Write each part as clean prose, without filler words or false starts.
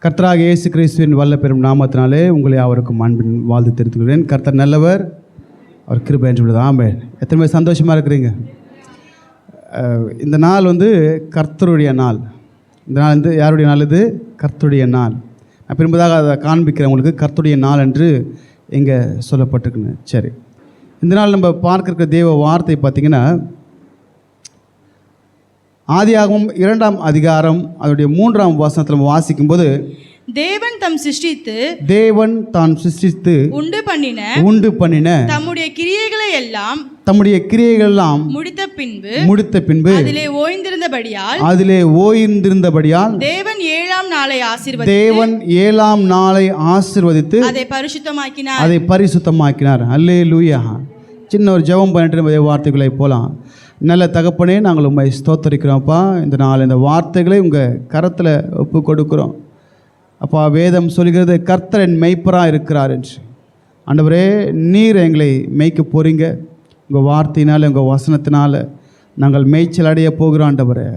கர்த்தராக இயேசு கிறிஸ்துவின் வல்ல பெரும் நாமத்தினாலே உங்களை அவருக்கும் அன்பின் வாழ்த்து தெரிவித்துக்கிறேன். கர்த்தர் நல்லவர், அவர் கிருபை என்று உள்ளது. ஆமென். எத்தனை பேர் சந்தோஷமாக இருக்கிறீங்க? இந்த நாள் கர்த்தருடைய நாள். இந்த நாள் யாருடைய நாள்? இது கர்த்தருடைய நாள். நான் பின்பதாக அதை காண்பிக்கிறேன் உங்களுக்கு. கர்த்தருடைய நாள் என்று இங்கே சொல்லப்பட்டிருக்குன்னு. சரி, இந்த நாள் நம்ம பார்க்கிற தேவ வார்த்தை பார்த்திங்கன்னா ஆதியாகமம் 2ஆம் அதிகாரம் அதனுடைய 3ஆம் வசனத்தில் நம்ம வாசிக்கும்போது, தேவன் தான் சிருஷ்டித்து உண்டு பண்ணின தம்முடைய கிரியைகளை எல்லாம் முடித்த பின்பு அதிலே ஓய்ந்திருந்தபடியால் தேவன் 7ஆம் நாளை ஆசீர்வதித்து அதை பரிசுத்தமாக்கினார். அல்லேலூயா. சின்ன ஒரு ஜெபம் பண்ணிட்டு வார்த்தைகளை போகலாம். நல்ல தகப்பனே, நாங்கள் உண்மை ஸ்தோத்தரிக்கிறோம்ப்பா. இந்த நாள் இந்த வார்த்தைகளை உங்கள் கரத்தில் ஒப்பு கொடுக்குறோம் அப்பா. வேதம் சொல்கிறது கர்த்தர் என் மெய்ப்பராக இருக்கிறார் என்று. ஆண்டவரே, நீர் எங்களை மேய்க்க போகிறீங்க. உங்கள் வார்த்தையினால், உங்கள் வசனத்தினால் நாங்கள் மேய்ச்சல் அடைய போகிறோம். ஆண்டவரே,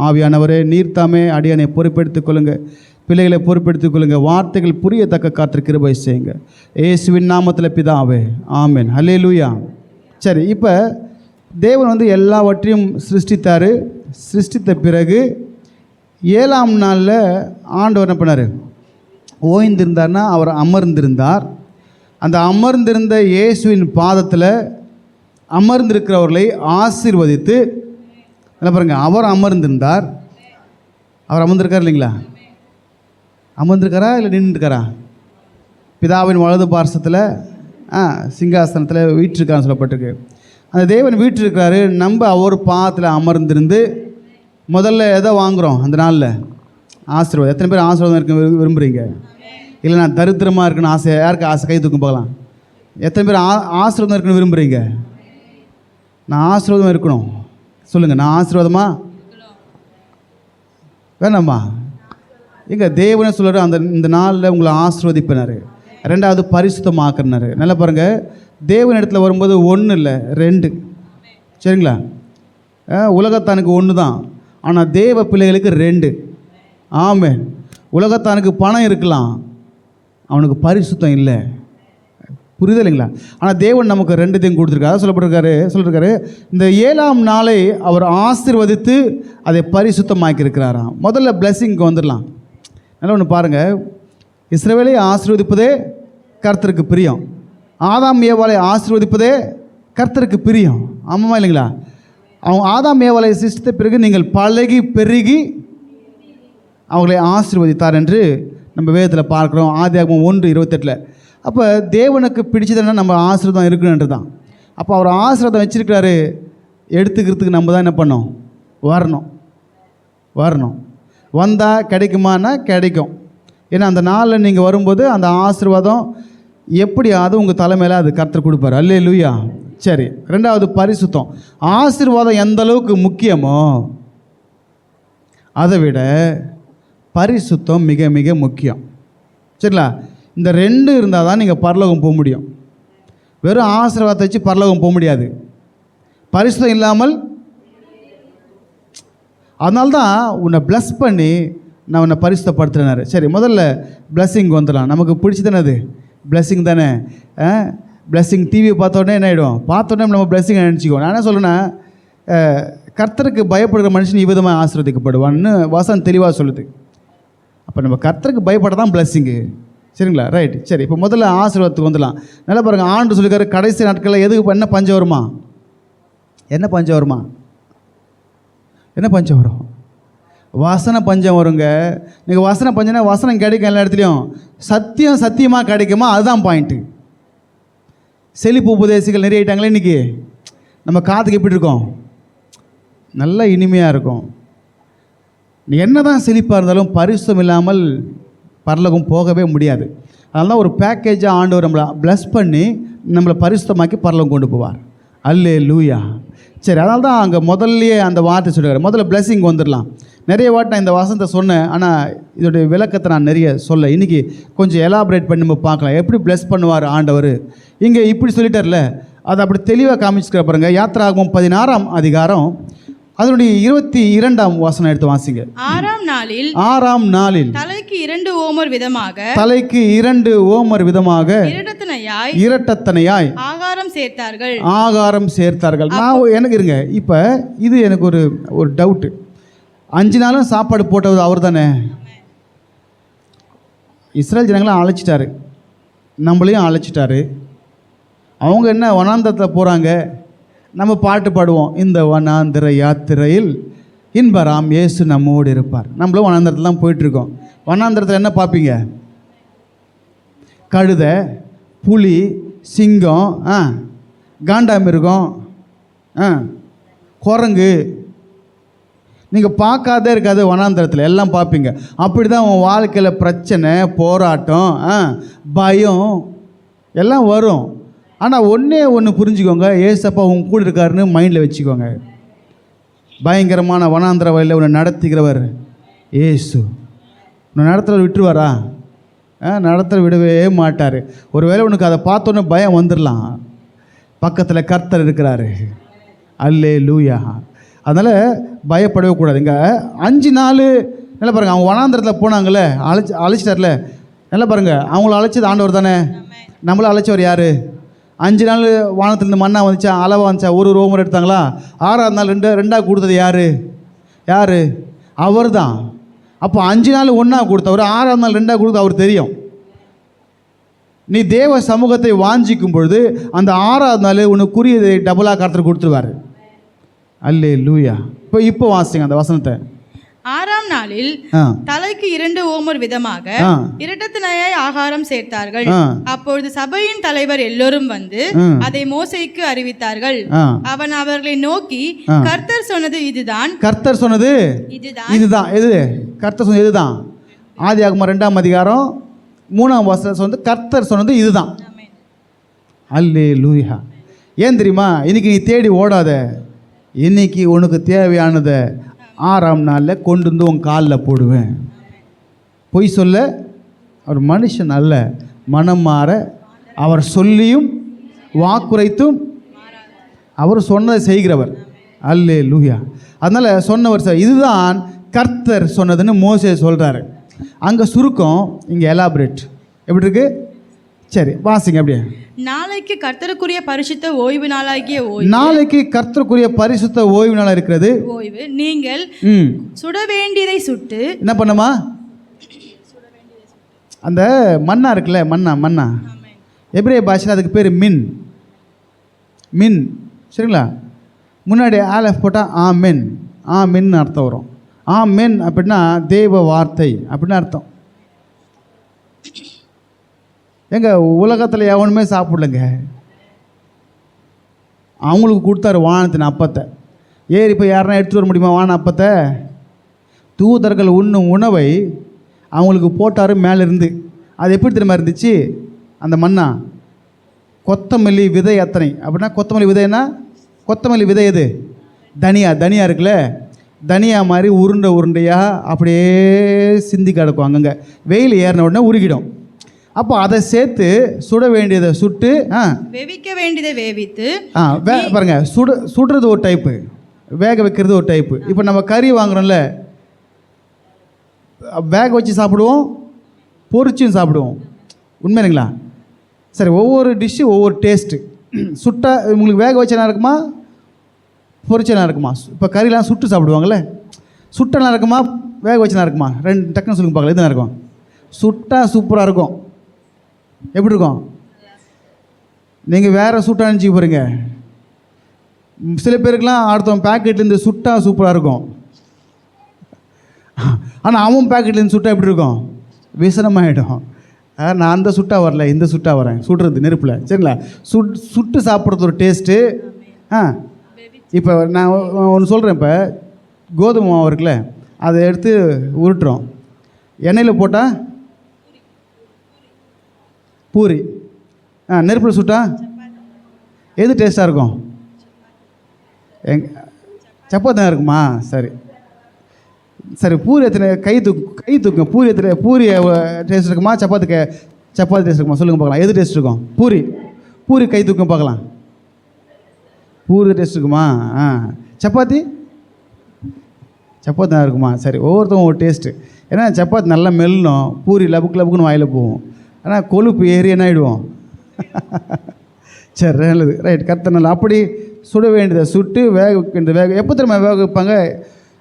ஆவியானவரே, நீர் தாமே அடியனை பொறுப்பெடுத்துக் கொள்ளுங்கள், பிள்ளைகளை பொறுப்பெடுத்துக் கொள்ளுங்கள். வார்த்தைகள் புரியத்தக்க காற்று கிருபை செய்யுங்க. இயேசுவின் நாமத்தில் பிதாவே, ஆமென். அல்லேலூயா. சரி, இப்போ தேவன் எல்லாவற்றையும் சிருஷ்டித்தார். சிருஷ்டித்த பிறகு 7ஆம் நாளில் ஆண்டவர் என்ன பண்ணார்? ஓய்ந்திருந்தார்னா அவர் அமர்ந்திருந்தார். அந்த அமர்ந்திருந்த இயேசுவின் பாதத்தில் அமர்ந்திருக்கிறவர்களை ஆசீர்வதித்து, என்ன பாருங்க, அவர் அமர்ந்திருந்தார். அவர் அமர்ந்திருக்கார் இல்லைங்களா? அமர்ந்திருக்காரா இல்லை நின்றுருக்காரா? பிதாவின் வலது பார்சத்தில் சிங்காசனத்தில் வீற்றிருக்கான்னு சொல்லப்பட்டிருக்கு. அந்த தேவன் வீற்றிருக்கிறாரு. நம்ம அவர் பாதத்தில் அமர்ந்திருந்து முதல்ல எதை வாங்குகிறோம் அந்த நாளில்? ஆசீர்வாதம். எத்தனை பேர் ஆசீர்வாதம் இருக்க விரும்புகிறீங்க? இல்லை நான் தரித்திரமாக இருக்குன்னு ஆசை? யாருக்கு ஆசை? கை தூக்கம் போகலாம். எத்தனை பேர் ஆசீர்வாதம் இருக்குன்னு விரும்புகிறீங்க? நான் ஆசீர்வாதம் இருக்கணும் சொல்லுங்கள். நான் ஆசீர்வாதமா வேணாம்மா? எங்க தேவனே சொல்கிறார், இந்த நாளில் உங்களை ஆசீர்வதிப்பினார். 2வது பரிசுத்தமாக்குனார். நல்லா பாருங்கள், தேவன் இடத்துல வரும்போது 1 இல்லை 2. சரிங்களா? உலகத்தானுக்கு 1 தான், ஆனால் தேவ பிள்ளைகளுக்கு 2. ஆமென். உலகத்தானுக்கு பணம் இருக்கலாம், அவனுக்கு பரிசுத்தம் இல்லை. புரியுது இல்லைங்களா? ஆனால் தேவன் நமக்கு 2த்தையும் கொடுத்துருக்காரு. சொல்லியிருக்காரு இந்த 7ஆம் நாளை அவர் ஆசீர்வதித்து அதை பரிசுத்தமாக்கியிருக்கிறாராம். முதல்ல பிளெஸ்ஸிங்க்கு வந்துடலாம். நல்லா ஒன்று பாருங்கள், இஸ்ரவேலை ஆசீர்வதிப்பதே கர்த்தருக்கு பிரியம். ஆதாம் ஏவாளை ஆசீர்வதிப்பதே கர்த்தருக்கு பிரியம். ஆமாம்மா இல்லைங்களா? அவங்க ஆதாம் ஏவாளை சிருஷ்டித்த பிறகு நீங்கள் பழகி பெருகி அவங்களை ஆசீர்வதித்தார் என்று நம்ம வேதத்தில் பார்க்குறோம். ஆதியாகமம் 1:28. அப்போ தேவனுக்கு பிடிச்சதுன்னா நம்ம ஆசீர்வாதம் இருக்கணுன்றது தான். அப்போ அவர் ஆசீர்வாதம் வச்சுருக்கிறாரு. எடுத்துக்கிறதுக்கு நம்ம தான் என்ன பண்ணோம்? வரணும். வந்தால் கிடைக்குமானா கிடைக்கும். ஏன்னா அந்த நாளில் நீங்கள் வரும்போது அந்த ஆசீர்வாதம் எப்படியாவது உங்கள் தலைமையில் அது கர்த்தர் கொடுப்பார். அல்லேலூயா. சரி, 2வது பரிசுத்தம். ஆசீர்வாதம் எந்த அளவுக்கு முக்கியமோ அதை விட பரிசுத்தம் மிக மிக முக்கியம். சரிங்களா? இந்த 2 இருந்தால் தான் நீங்கள் பரலோகம் போக முடியும். வெறும் ஆசீர்வாதத்தை வச்சு பரலோகம் போக முடியாது, பரிசுத்தம் இல்லாமல். அதனால்தான் உன்னை ப்ளஸ் பண்ணி நான் உன்னை பரிசுத்தப்படுத்துறேனாரு. சரி, முதல்ல பிளஸ்ஸிங் வந்துடலாம். நமக்கு பிடிச்சதானே அது பிளஸ்ஸிங் தானே. பிளஸ்ஸிங் டிவியை பார்த்தோன்னே என்ன ஆகிடும்? பார்த்தோன்னே நம்ம பிளஸ்ஸிங் நினச்சிக்குவோம். நான் என்ன சொல்லுன்னா, கர்த்தருக்கு பயப்படுகிற மனுஷன் இவ்விதமாக ஆசீர்வதிக்கப்படுவான்னு வசனம் தெளிவாக சொல்லுது. அப்போ நம்ம கர்த்தருக்கு பயப்பட தான் பிளஸ்ஸிங்கு. சரிங்களா? ரைட். சரி, இப்போ முதல்ல ஆசீர்வாதத்துக்கு வந்துடலாம். நல்லா பாருங்கள், ஆண்டு சொல்லிக்காரு கடைசி நாட்களில் எதுக்கு என்ன பஞ்சம் வருமா? என்ன பஞ்சம் வரும்? வசன பஞ்சம் வருங்க. நீங்கள் வசன பஞ்சம்னா வசனம் கிடைக்கும் எல்லா இடத்துலையும். சத்தியமாக கிடைக்குமா? அதுதான் பாயிண்ட்டு. செழிப்பு உபதேசிகள் நிறைய ஆகிட்டாங்களே இன்றைக்கி. நம்ம காதுக்கு எப்படி இருக்கோம்? நல்லா இனிமையாக இருக்கும். நீ என்ன தான் செழிப்பாக இருந்தாலும் பரிசுத்தம் இல்லாமல் பரலோகம் போகவே முடியாது. அதனால தான் ஒரு பேக்கேஜாக ஆண்டவர் நம்மளை ப்ளஸ் பண்ணி நம்மளை பரிசுத்தமாக்கி பரலோகம் கொண்டு போவார். அல்லேலூயா. சரி, அதனால தான் அங்கே முதல்லையே அந்த வார்த்தை சொல்லுவார். முதல்ல பிளெஸ்ஸிங் வந்துடலாம். நிறைய வாட்டி நான் இந்த வசனத்தை சொன்னேன், ஆனால் இதோடைய விளக்கத்தை நான் நிறைய சொல்ல. இன்றைக்கி கொஞ்சம் எலாபரேட் பண்ணி நம்ம பார்க்கலாம். எப்படி ப்ளஸ் பண்ணுவார் ஆண்டவர். இங்கே இப்படி சொல்லிட்டார்ல, அதை அப்படி தெளிவாக காமிச்சுக்கிற பாருங்க. யாத்திராகமம் 16ஆம் அதிகாரம் அதனுடைய 22ஆம் வசனம் எடுத்து வாசிங்க. 6ஆம் நாளில் தலை தலைக்கு 2 ஓமர் விதமாக தலைக்கு 2 ஓமர் விதமாக இரட்டத்தனையாய் ஆகாரம் சேர்த்தார்கள். ஆகாரம் சேர்த்தார்கள். நான் எனக்கு இருங்க, இப்போ இது எனக்கு ஒரு டவுட்டு. 5 நாளும் சாப்பாடு போட்டது அவர் தானே? இஸ்ரேல் ஜனங்களை அழைச்சிட்டாரு, நம்மளையும் அழைச்சிட்டாரு. அவங்க என்ன வனாந்தரத்தில் போகிறாங்க, நம்ம பாட்டு பாடுவோம், இந்த வனாந்திர யாத்திரையில் இன்பராம் இயேசு நம்மோடு இருப்பார். நம்மளும் வனாந்திரத்தில் தான் போயிட்டுருக்கோம். வனாந்திரத்தில் என்ன பார்ப்பீங்க? கழுதை, புலி, சிங்கம், காண்டாமிருகம், குரங்கு, நீங்கள் பார்க்காதே இருக்காது. வனாந்திரத்தில் எல்லாம் பார்ப்பீங்க. அப்படி தான் உன் வாழ்க்கையில் பிரச்சனை, போராட்டம், பயம் எல்லாம் வரும். ஆனால் ஒன்று புரிஞ்சுக்கோங்க, ஏசப்பா உங்க கூட இருக்காருன்னு மைண்டில் வச்சுக்கோங்க. பயங்கரமான வனாந்திர வழியில் உன்னை நடத்துகிறவர் ஏசு. உன்னை நடத்துகிற விட்டுருவாரா? நடத்துகிற விடவே மாட்டார். ஒருவேளை உனக்கு அதை பார்த்தோன்னே பயம் வந்துடலாம். பக்கத்தில் கர்த்தர் இருக்கிறாரு. அல்லேலூயா. அதனால் பயப்படவே கூடாது. இங்கே 5 நாள் நல்லா பாருங்கள், அவங்க வனாந்திரத்தில் போனாங்களே, அழைச்சிட்டார்ல, நல்லா பாருங்கள், அவங்கள அழைச்சது ஆண்டவர் தானே. நம்மளை அழைச்சவர் யார்? 5 நாள் வானத்திலேருந்து மண்ணா வந்துச்சா, அளவாக வந்துச்சா, ஒரு ரோமர் எடுத்தாங்களா? 6ஆவது நாள் ரெண்டாக கொடுத்தது யார்? அவர் தான். அப்போ 5 நாள் ஒன்றா கொடுத்தவர், 6ஆவது நாள் 2ஆக கொடுத்து அவர் தெரியும். நீ தேவ சமூகத்தை வாஞ்சிக்கும் பொழுது அந்த 6ஆவது நாள் உனக்குரியதை டபுளாக கர்த்தர் கொடுத்துருவார். அல்லேலூயா. இப்போ வாசிங்க அந்த வசனத்தை. 6ஆம் நாளில் தலைக்கு 2 ஓமர் விதமாக இரட்டத்தனையாய் ஆகாரம் சேர்த்தார்கள். அப்பொழுது சபையின் தலைவர் எல்லோரும் வந்து அதை மோசேக்கு அறிவித்தார்கள். அவன் அவர்களை நோக்கி, கர்த்தர் சொன்னது இதுதான். கர்த்தர் சொன்னது இதுதான். எது கர்த்தர் சொன்னது? இதுதான். ஆதியாகமம் 2ஆம் அதிகாரம் 3ஆம் வசனம் சொன்னது கர்த்தர் சொன்னது இதுதான். அல்லேலூயா. ஏன் தெரியுமா? இன்னைக்கு நீ தேடி ஓடாத. இன்னைக்கு உனக்கு தேவையானதை 6ஆம் நாளில் கொண்டு வந்து உன் காலில் போடுவேன். பொய் சொல்ல அவர் மனுஷன் அல்ல, மனம் மாற அவர் சொல்லியும் வாக்குரைத்தும் அவர் சொன்னதை செய்கிறவர். அல்லேலூயா. அதனால் சொன்னவர் இதுதான் கர்த்தர் சொன்னதுன்னு மோசே சொல்கிறாரு. அங்கே சுருக்கம், இங்கே எலாபரேட். எப்படி இருக்கு? சரி வாசிங்க அப்படியே. நாளைக்கு கர்த்தருக்குரிய பரிசுத்த ஓய்வு நாளாகிய ஓய்வு. நாளைக்கு கர்த்தருக்குரிய பரிசுத்த ஓய்வு நாள் இருக்கிறது. ஓய்வு நீங்கள் சுட வேண்டியதை சுட்டு என்ன பண்ணுமா? அந்த மண்ணா இருக்குல்ல, மண்ணா எபிரேய பாஷையில் அதுக்கு பேர் மின். சரிங்களா? முன்னாடி ஆலஃப் போட்டால் ஆமென் அர்த்தம் வரும். ஆமென் அப்படின்னா தேவ வார்த்தை அப்படின்னு அர்த்தம். எங்க உலகத்தில் எவனுமே சாப்பிடலங்க. அவங்களுக்கு கொடுத்தாரு வானத்தின் அப்பத்தை. இப்போ யாருன்னா எடுத்துகிட்டு வர முடியுமா வான அப்பத்தை? தூதர்கள் உண்ணும் உணவை அவங்களுக்கு போட்டார் மேலேருந்து. அது எப்படி தெரியுமா இருந்துச்சு? அந்த மண்ணா கொத்தமல்லி விதை அத்தனை. அப்படின்னா கொத்தமல்லி விதைன்னா, கொத்தமல்லி விதை எது? தனியா இருக்குல்ல, தனியா மாதிரி உருண்டையாக அப்படியே சிந்தி கிடக்கும். அங்கங்கே வெயில் ஏறின உடனே உருகிடும். அப்போ அதை சேர்த்து சுட வேண்டியதை சுட்டு, வேவிக்க வேண்டியதை வேவித்து, பாருங்க, சுடுறது ஒரு டைப்பு, வேக வைக்கிறது ஒரு டைப்பு. இப்போ நம்ம கறி வாங்குறோம்ல, வேக வச்சு சாப்பிடுவோம், பொரிச்சும் சாப்பிடுவோம். உண்மைங்களா? சரி, ஒவ்வொரு டிஷ்ஷு ஒவ்வொரு டேஸ்ட்டு. சுட்டா உங்களுக்கு வேக வச்சனா இருக்குமா, பொரிச்சனா இருக்குமா? இப்போ கறிலாம் சுட்டு சாப்பிடுவாங்கள்ல, சுட்டனா இருக்குமா, வேக வச்சனா இருக்குமா? ரெண்டு டக்குன்னு சொல்லுங்க பார்க்கலாம். எதுனா இருக்கும்? சுட்டா சூப்பராக இருக்கும். எப்படி இருக்கும்? நீங்கள் வேறு சுட்டா நினச்சி போகிறீங்க. சில பேருக்குலாம் அடுத்தவன் பேக்கெட்லேருந்து சுட்டா சூப்பராக இருக்கும். ஆனால் அவன் பேக்கெட்லேருந்து சுட்டா எப்படி இருக்கும்? விசனமாகிடும். நான் அந்த சுட்டா வரல, இந்த சுட்டா வரேன். சுடுறது நெருப்பில். சரிங்களா? சுட்டு சாப்பிட்றது ஒரு டேஸ்ட்டு. இப்போ நான் ஒன்று சொல்கிறேன். இப்போ கோதுமை மாவு இருக்குல்ல, அதை எடுத்து உருட்டுறோம். எண்ணெயில் போட்டால் பூரி, நெருப்பில் சுட்டா எது டேஸ்ட்டாக இருக்கும்? சப்பாத்தி தான் இருக்குமா? சரி, பூரி எத்தனை கை தூக்கும். பூரி எத்தனை, பூரி டேஸ்ட் இருக்குமா, சப்பாத்தி டேஸ்ட் இருக்குமா? சொல்லுங்கள் பார்க்கலாம். எது டேஸ்ட் இருக்கும்? பூரி கை தூக்கம் பார்க்கலாம். பூரி டேஸ்ட் இருக்குமா? சப்பாத்தி சப்பாத்தி நல்லா இருக்குமா? சரி, ஒவ்வொருத்தவங்க ஒரு டேஸ்ட்டு. ஏன்னா சப்பாத்தி நல்லா மெல்லணும், பூரி லபுக்கு லபுக்குன்னு வாயில் போகும். ஆனால் கொழுப்பு ஏறி என்ன ஆகிடுவோம்? சரி, நல்லது, ரைட். கர்த்தர் நல்லா. அப்படி சுட வேண்டியதை சுட்டு வேக வேண்டியது வேக எப்போ திரும்ப வேக வைப்பாங்க?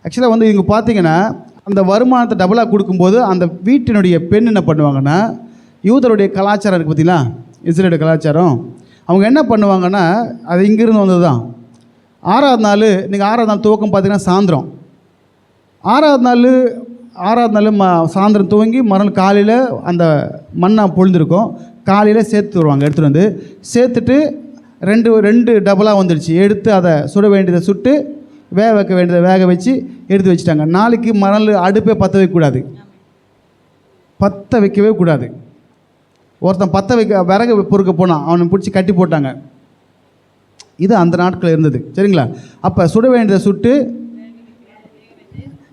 ஆக்சுவலாக வந்து இவங்க பார்த்தீங்கன்னா அந்த வருமானத்தை டபுளாக கொடுக்கும்போது அந்த வீட்டினுடைய பெண் என்ன பண்ணுவாங்கன்னா, யூதருடைய கலாச்சாரம் இருக்குது பார்த்தீங்களா, இஸ்ரேலுடைய கலாச்சாரம். அவங்க என்ன பண்ணுவாங்கன்னா, அது இங்கேருந்து வந்தது தான். 6வது நாள், நீங்கள் 6வது நாள் துவக்கம் பார்த்தீங்கன்னா சாயந்தரம், 6வது நாள் சாயந்தரம் துவங்கி மறுநாள் காலையில் அந்த மண்ணா பொழுதுருக்கும், காலையில் சேர்த்து வருவாங்க. எடுத்துகிட்டு வந்து சேர்த்துட்டு ரெண்டு டபுளாக வந்துடுச்சு. எடுத்து அதை சுட வேண்டியதை சுட்டு வேக வைக்க வேண்டியதை வேக வச்சு எடுத்து வச்சுட்டாங்க. நாளைக்கு மறுநாள் அடுப்பே பற்ற வைக்கக்கூடாது, பற்ற வைக்கவே கூடாது. ஒருத்தன் பற்ற வைக்க விறகு பொறுக்க போனான், அவனை பிடிச்சி கட்டி போட்டாங்க. இது அந்த நாட்களில் இருந்தது. சரிங்களா? அப்போ சுட வேண்டியதை சுட்டு,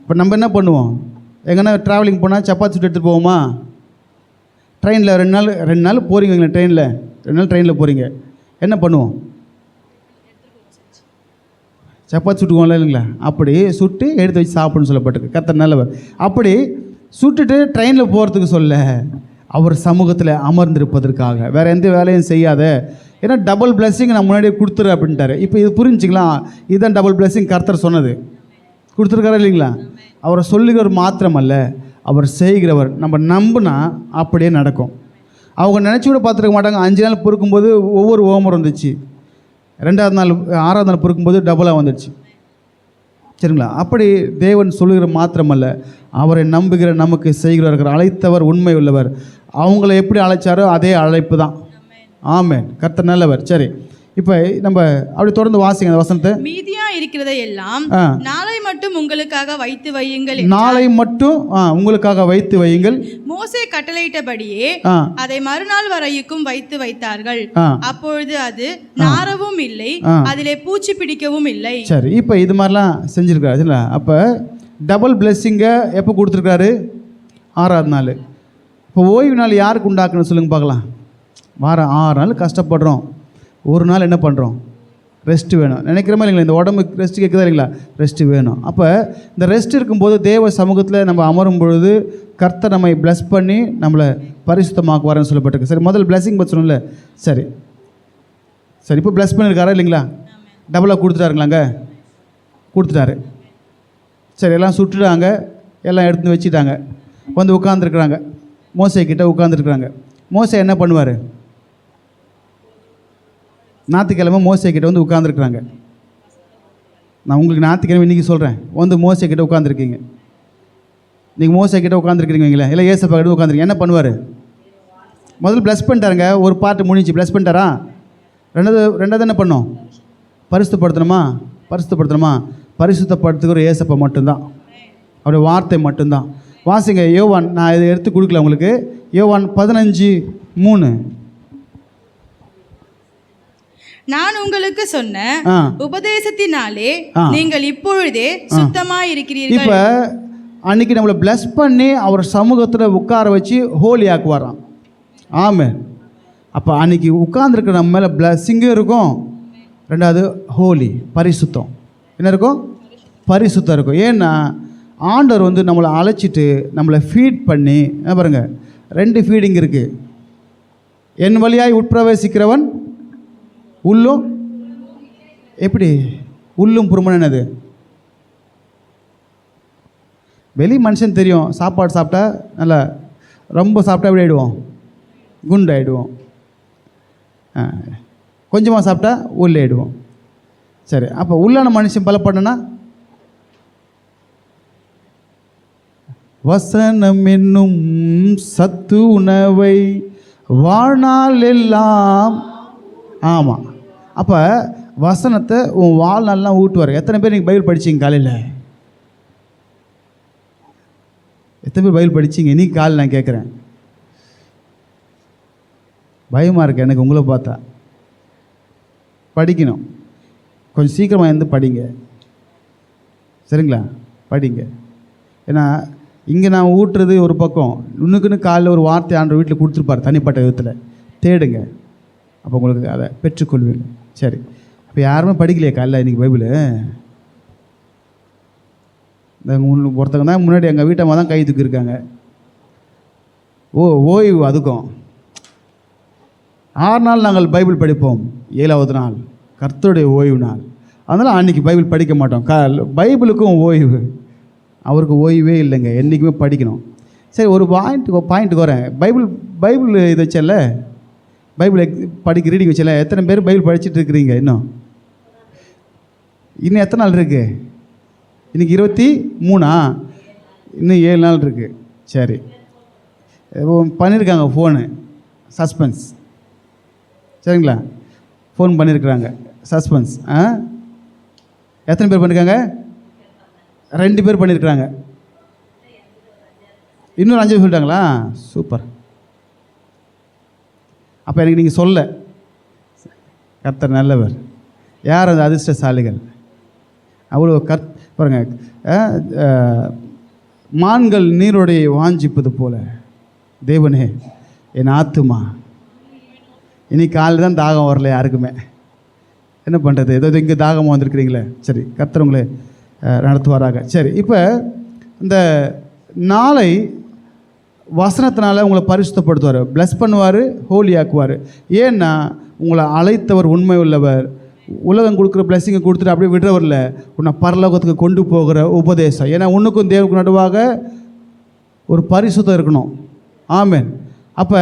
இப்போ நம்ம என்ன பண்ணுவோம், எங்கன்னா ட்ராவலிங் போனால் சப்பாத்தி சுட்டு எடுத்துகிட்டு போவோமா? ட்ரெயினில் ரெண்டு நாள் போகிறீங்க, ட்ரெயினில் 2 நாள் ட்ரெயினில் போகிறீங்க, என்ன பண்ணுவோம்? சப்பாத்தி சுட்டுக்குவோம்ல இல்லைங்களா? அப்படி சுட்டு எடுத்து வச்சு சாப்பிடுன்னு சொல்லப்பட்டிருக்கு. கர்த்தர் நல்லவர். அப்படி சுட்டுட்டு ட்ரெயினில் போகிறதுக்கு சொல்ல, அவர் சமூகத்தில் அமர்ந்திருப்பதற்காக, வேறு எந்த வேலையும் செய்யாத. ஏன்னா டபுள் பிளெஸ்ஸிங் நான் முன்னாடியே கொடுத்துரு அப்படின்ட்டாரு. இப்போ இது புரிஞ்சுக்கலாம், இதுதான் டபுள் பிளெஸ்ஸிங் கர்த்தர் சொன்னது. கொடுத்துருக்காரா இல்லைங்களா? அவரை சொல்லுகிறவர் மாத்திரமல்ல, அவர் செய்கிறவர். நம்ம நம்பினா அப்படியே நடக்கும். அவங்க நினச்சி கூட பார்த்துருக்க மாட்டாங்க. 5 நாள் பொறுக்கும்போது ஒவ்வொரு ஓமரம் வந்துச்சு, 2வது நாள் 6வது நாள் பொறுக்கும்போது டபுளாக வந்துடுச்சு. சரிங்களா? அப்படி தேவன் சொல்லுகிற மாத்திரமல்ல, அவரை நம்புகிற நமக்கு செய்கிறவர்கள். அழைத்தவர் உண்மை உள்ளவர். அவங்கள எப்படி அழைச்சாரோ அதே அழைப்பு தான். ஆமென். கர்த்தர் நல்லவர். சரி, இப்போ நம்ம அப்படி தொடர்ந்து வாசிங்க அந்த வசனத்தை. மீதியா இருக்கிறதை எல்லாம் நாளை மட்டும் உங்களுக்காக வைத்து வையுங்கள். நாளை மட்டும் உங்களுக்காக வைத்து வையுங்கள். மோசே கட்டளையிட்டபடியே அதை மறுநாள் வரைக்கும் வைத்து வைத்தார்கள். அப்பொழுது அது நாரவும் இல்லை, அதிலே பூச்சி பிடிக்கவும் இல்லை. சரி, இப்போ இது மாதிரிலாம் செஞ்சுருக்காரு. அப்போ டபுள் பிளெஸ்ஸிங்கை எப்போ கொடுத்துருக்காரு? 6வது நாள். இப்போ ஓய்வு நாள் யாருக்கு உண்டாக்குன்னு சொல்லுங்க பார்க்கலாம். வாரம் 6 நாள் கஷ்டப்படுறோம், ஒரு நாள் என்ன பண்ணுறோம்? ரெஸ்ட்டு வேணும். நினைக்கிற மாதிரி இல்லைங்களா? இந்த உடம்புக்கு ரெஸ்ட்டு கேட்குதா இல்லைங்களா? ரெஸ்ட்டு வேணும். அப்போ இந்த ரெஸ்ட் இருக்கும்போது தேவ சமூகத்தில் நம்ம அமரும் பொழுது கர்த்தர் நம்மை ப்ளஸ் பண்ணி நம்மளை பரிசுத்தமாக்குவார்னு சொல்லப்பட்டிருக்கு. சரி, முதல் பிளெஸிங் பற்றி சொன்னல. சரி, இப்போ ப்ளஸ் பண்ணியிருக்காரா இல்லைங்களா? டபுளாக கொடுத்துட்டாருங்களாங்க? கொடுத்துட்டாரு. சரி, எல்லாம் சுட்டுட்டாங்க, எல்லாம் எடுத்து வச்சுட்டாங்க, வந்து உட்காந்துருக்குறாங்க. மோசே கிட்ட உட்காந்துருக்குறாங்க. மோசே என்ன பண்ணுவார்? ஞாயிற்றுக்கிழமை மோசே கிட்ட வந்து உட்காந்துருக்குறாங்க. நான் உங்களுக்கு ஞாயிற்றுக்கிழமை இன்றைக்கி சொல்கிறேன். வந்து மோசே கிட்ட உட்காந்துருக்கீங்க. நீங்கள் மோசே கிட்ட உட்காந்துருக்கிறீங்களா? இல்லை ஏசப்பா கிட்ட உட்காந்துருக்கீங்க. என்ன பண்ணுவார்? முதல்ல ப்ளஸ் பண்ணிட்டாருங்க. ஒரு பார்ட்டு முடிஞ்சு ப்ளஸ் பண்ணிட்டாரா? ரெண்டாவது என்ன பண்ணோம்? பரிசுத்தப்படுத்தணுமா? பரிசுத்தப்படுத்துகிற ஏசப்பா மட்டும்தான், அவருடைய வார்த்தை மட்டும்தான். வாசிங்க யோவான். நான் இதை எடுத்து கொடுக்கல உங்களுக்கு. யோவான் 15:3. நான் உங்களுக்கு சொன்ன உபதேசத்தினாலே நீங்கள் இப்பொழுதே சுத்தமாய் இருக்கிறீர்கள். இப்போ அன்னைக்கு நம்மளை பிளஸ் பண்ணி அவர் சமூகத்தில் உட்கார வச்சு ஹோலி ஆக்குவாராம். ஆமென். அப்போ அன்னைக்கு உட்கார்ந்துருக்க நம்ம மேலே பிளஸ்ஸிங்கும் இருக்கும், ரெண்டாவது ஹோலி பரிசுத்தம் என்ன இருக்கும்? பரிசுத்தம் இருக்கும். ஏன்னா ஆண்டவர் வந்து நம்மளை அழைச்சிட்டு நம்மளை ஃபீட் பண்ணி, பாருங்க 2 ஃபீடிங் இருக்குது. என் வழியாய் உட்பிரவேசிக்கிறவன் உள்ளும், எப்படி உள்ளும் புறமும் என்னது? வெளி மனுஷன் தெரியும், சாப்பாடு சாப்பிட்டா நல்லா, ரொம்ப சாப்பிட்டா எப்படி ஆகிடுவோம்? குண்டு ஆகிடுவோம். கொஞ்சமாக சாப்பிட்டா உள்ளே ஆகிடுவோம். சரி, அப்போ உள்ளான மனுஷன் பலப்படனா வசனம் என்னும் சத்து உணவை வாழ்நாள் எல்லாம். ஆமாம், அப்போ வசனத்தை உன் வாழ்நாள்லாம் ஊட்டுவார். எத்தனை பேர் நீங்கள் பைபிள் படிச்சிங்க காலையில்? எத்தனை பேர் பைபிள் படிச்சிங்க இன்னைக்கு காலையில்? நான் கேட்குறேன். பயமாக இருக்கு எனக்கு உங்களை பார்த்தா. படிக்கணும், கொஞ்சம் சீக்கிரமாக இருந்து படிங்க, சரிங்களா? படிங்க. ஏன்னா இங்கே நான் ஊட்டுறது ஒரு பக்கம், இன்னுக்குன்னு காலையில் ஒரு வார்த்தை ஆண்டவர் வீட்டில் கொடுத்துருப்பார் தனிப்பட்ட விதத்தில். தேடுங்க, அப்போ உங்களுக்கு அதை பெற்றுக்கொள்வீங்க. சரி, அப்போ யாருமே படிக்கலையே காலையில் இன்றைக்கி பைபிள்? இந்த ஒருத்தங்க தான் முன்னாடி எங்கள் வீட்டம்மா தான் கை தூக்கியிருக்காங்க. ஓய்வு அதுக்கும் 6 நாள் நாங்கள் பைபிள் படிப்போம், 7வது நாள் கர்த்தருடைய ஓய்வு நாள். அதனால் அன்றைக்கி பைபிள் படிக்க மாட்டோம். பைபிளுக்கும் ஓய்வு, அவருக்கு ஓய்வே இல்லைங்க, என்றைக்குமே படிக்கணும். சரி, ஒரு பாயிண்ட்டுக்கு வரேன். பைபிள் இது வச்சல, பைபிள் ரீடிங் வச்சல, எத்தனை பேர் பைபிள் படிச்சுட்டு இருக்கிறீங்க? இன்னும் எத்தனை நாள் இருக்குது? இன்றைக்கி 23, இன்னும் 7 நாள் இருக்குது. சரி, பண்ணியிருக்காங்க ஃபோனு சஸ்பென்ஸ், சரிங்களா? ஃபோன் பண்ணியிருக்கிறாங்க சஸ்பென்ஸ். எத்தனை பேர் பண்ணியிருக்காங்க? 2 பேர் பண்ணியிருக்கிறாங்க. இன்னொரு 5 பேர் சொல்லிட்டாங்களா? சூப்பர். அப்போ எனக்கு நீங்கள் சொல்ல, கர்த்தர் நல்லவர். யார் அந்த அதிர்ஷ்டசாலிகள்? அவ்வளோ பாருங்க, மான்கள் நீரோடையை வாஞ்சிப்பது போல தேவனே என் ஆத்துமா. இன்னைக்கு காலையில் தான் தாகம் வரல யாருக்குமே. என்ன பண்ணுறது? ஏதோ இங்கே தாகமாக வந்திருக்கிறீங்களே. சரி, கர்த்தர் உங்களை நடத்துவாராக. சரி, இப்போ இந்த நாளை வசனத்தினால உங்களை பரிசுத்தப்படுத்துவார், ப்ளஸ் பண்ணுவார், ஹோலி ஆக்குவார். ஏன்னா உங்களை அழைத்தவர் உண்மை உள்ளவர். உலகம் கொடுக்குற பிளஸ்ஸிங்கை கொடுத்துட்டு அப்படியே விடுறவரில் உன்னை பரலோகத்துக்கு கொண்டு போகிற உபதேசம். ஏன்னா உன்னுக்கும் தேவனுக்கு நடுவாக ஒரு பரிசுத்தம் இருக்கணும். ஆமென். அப்போ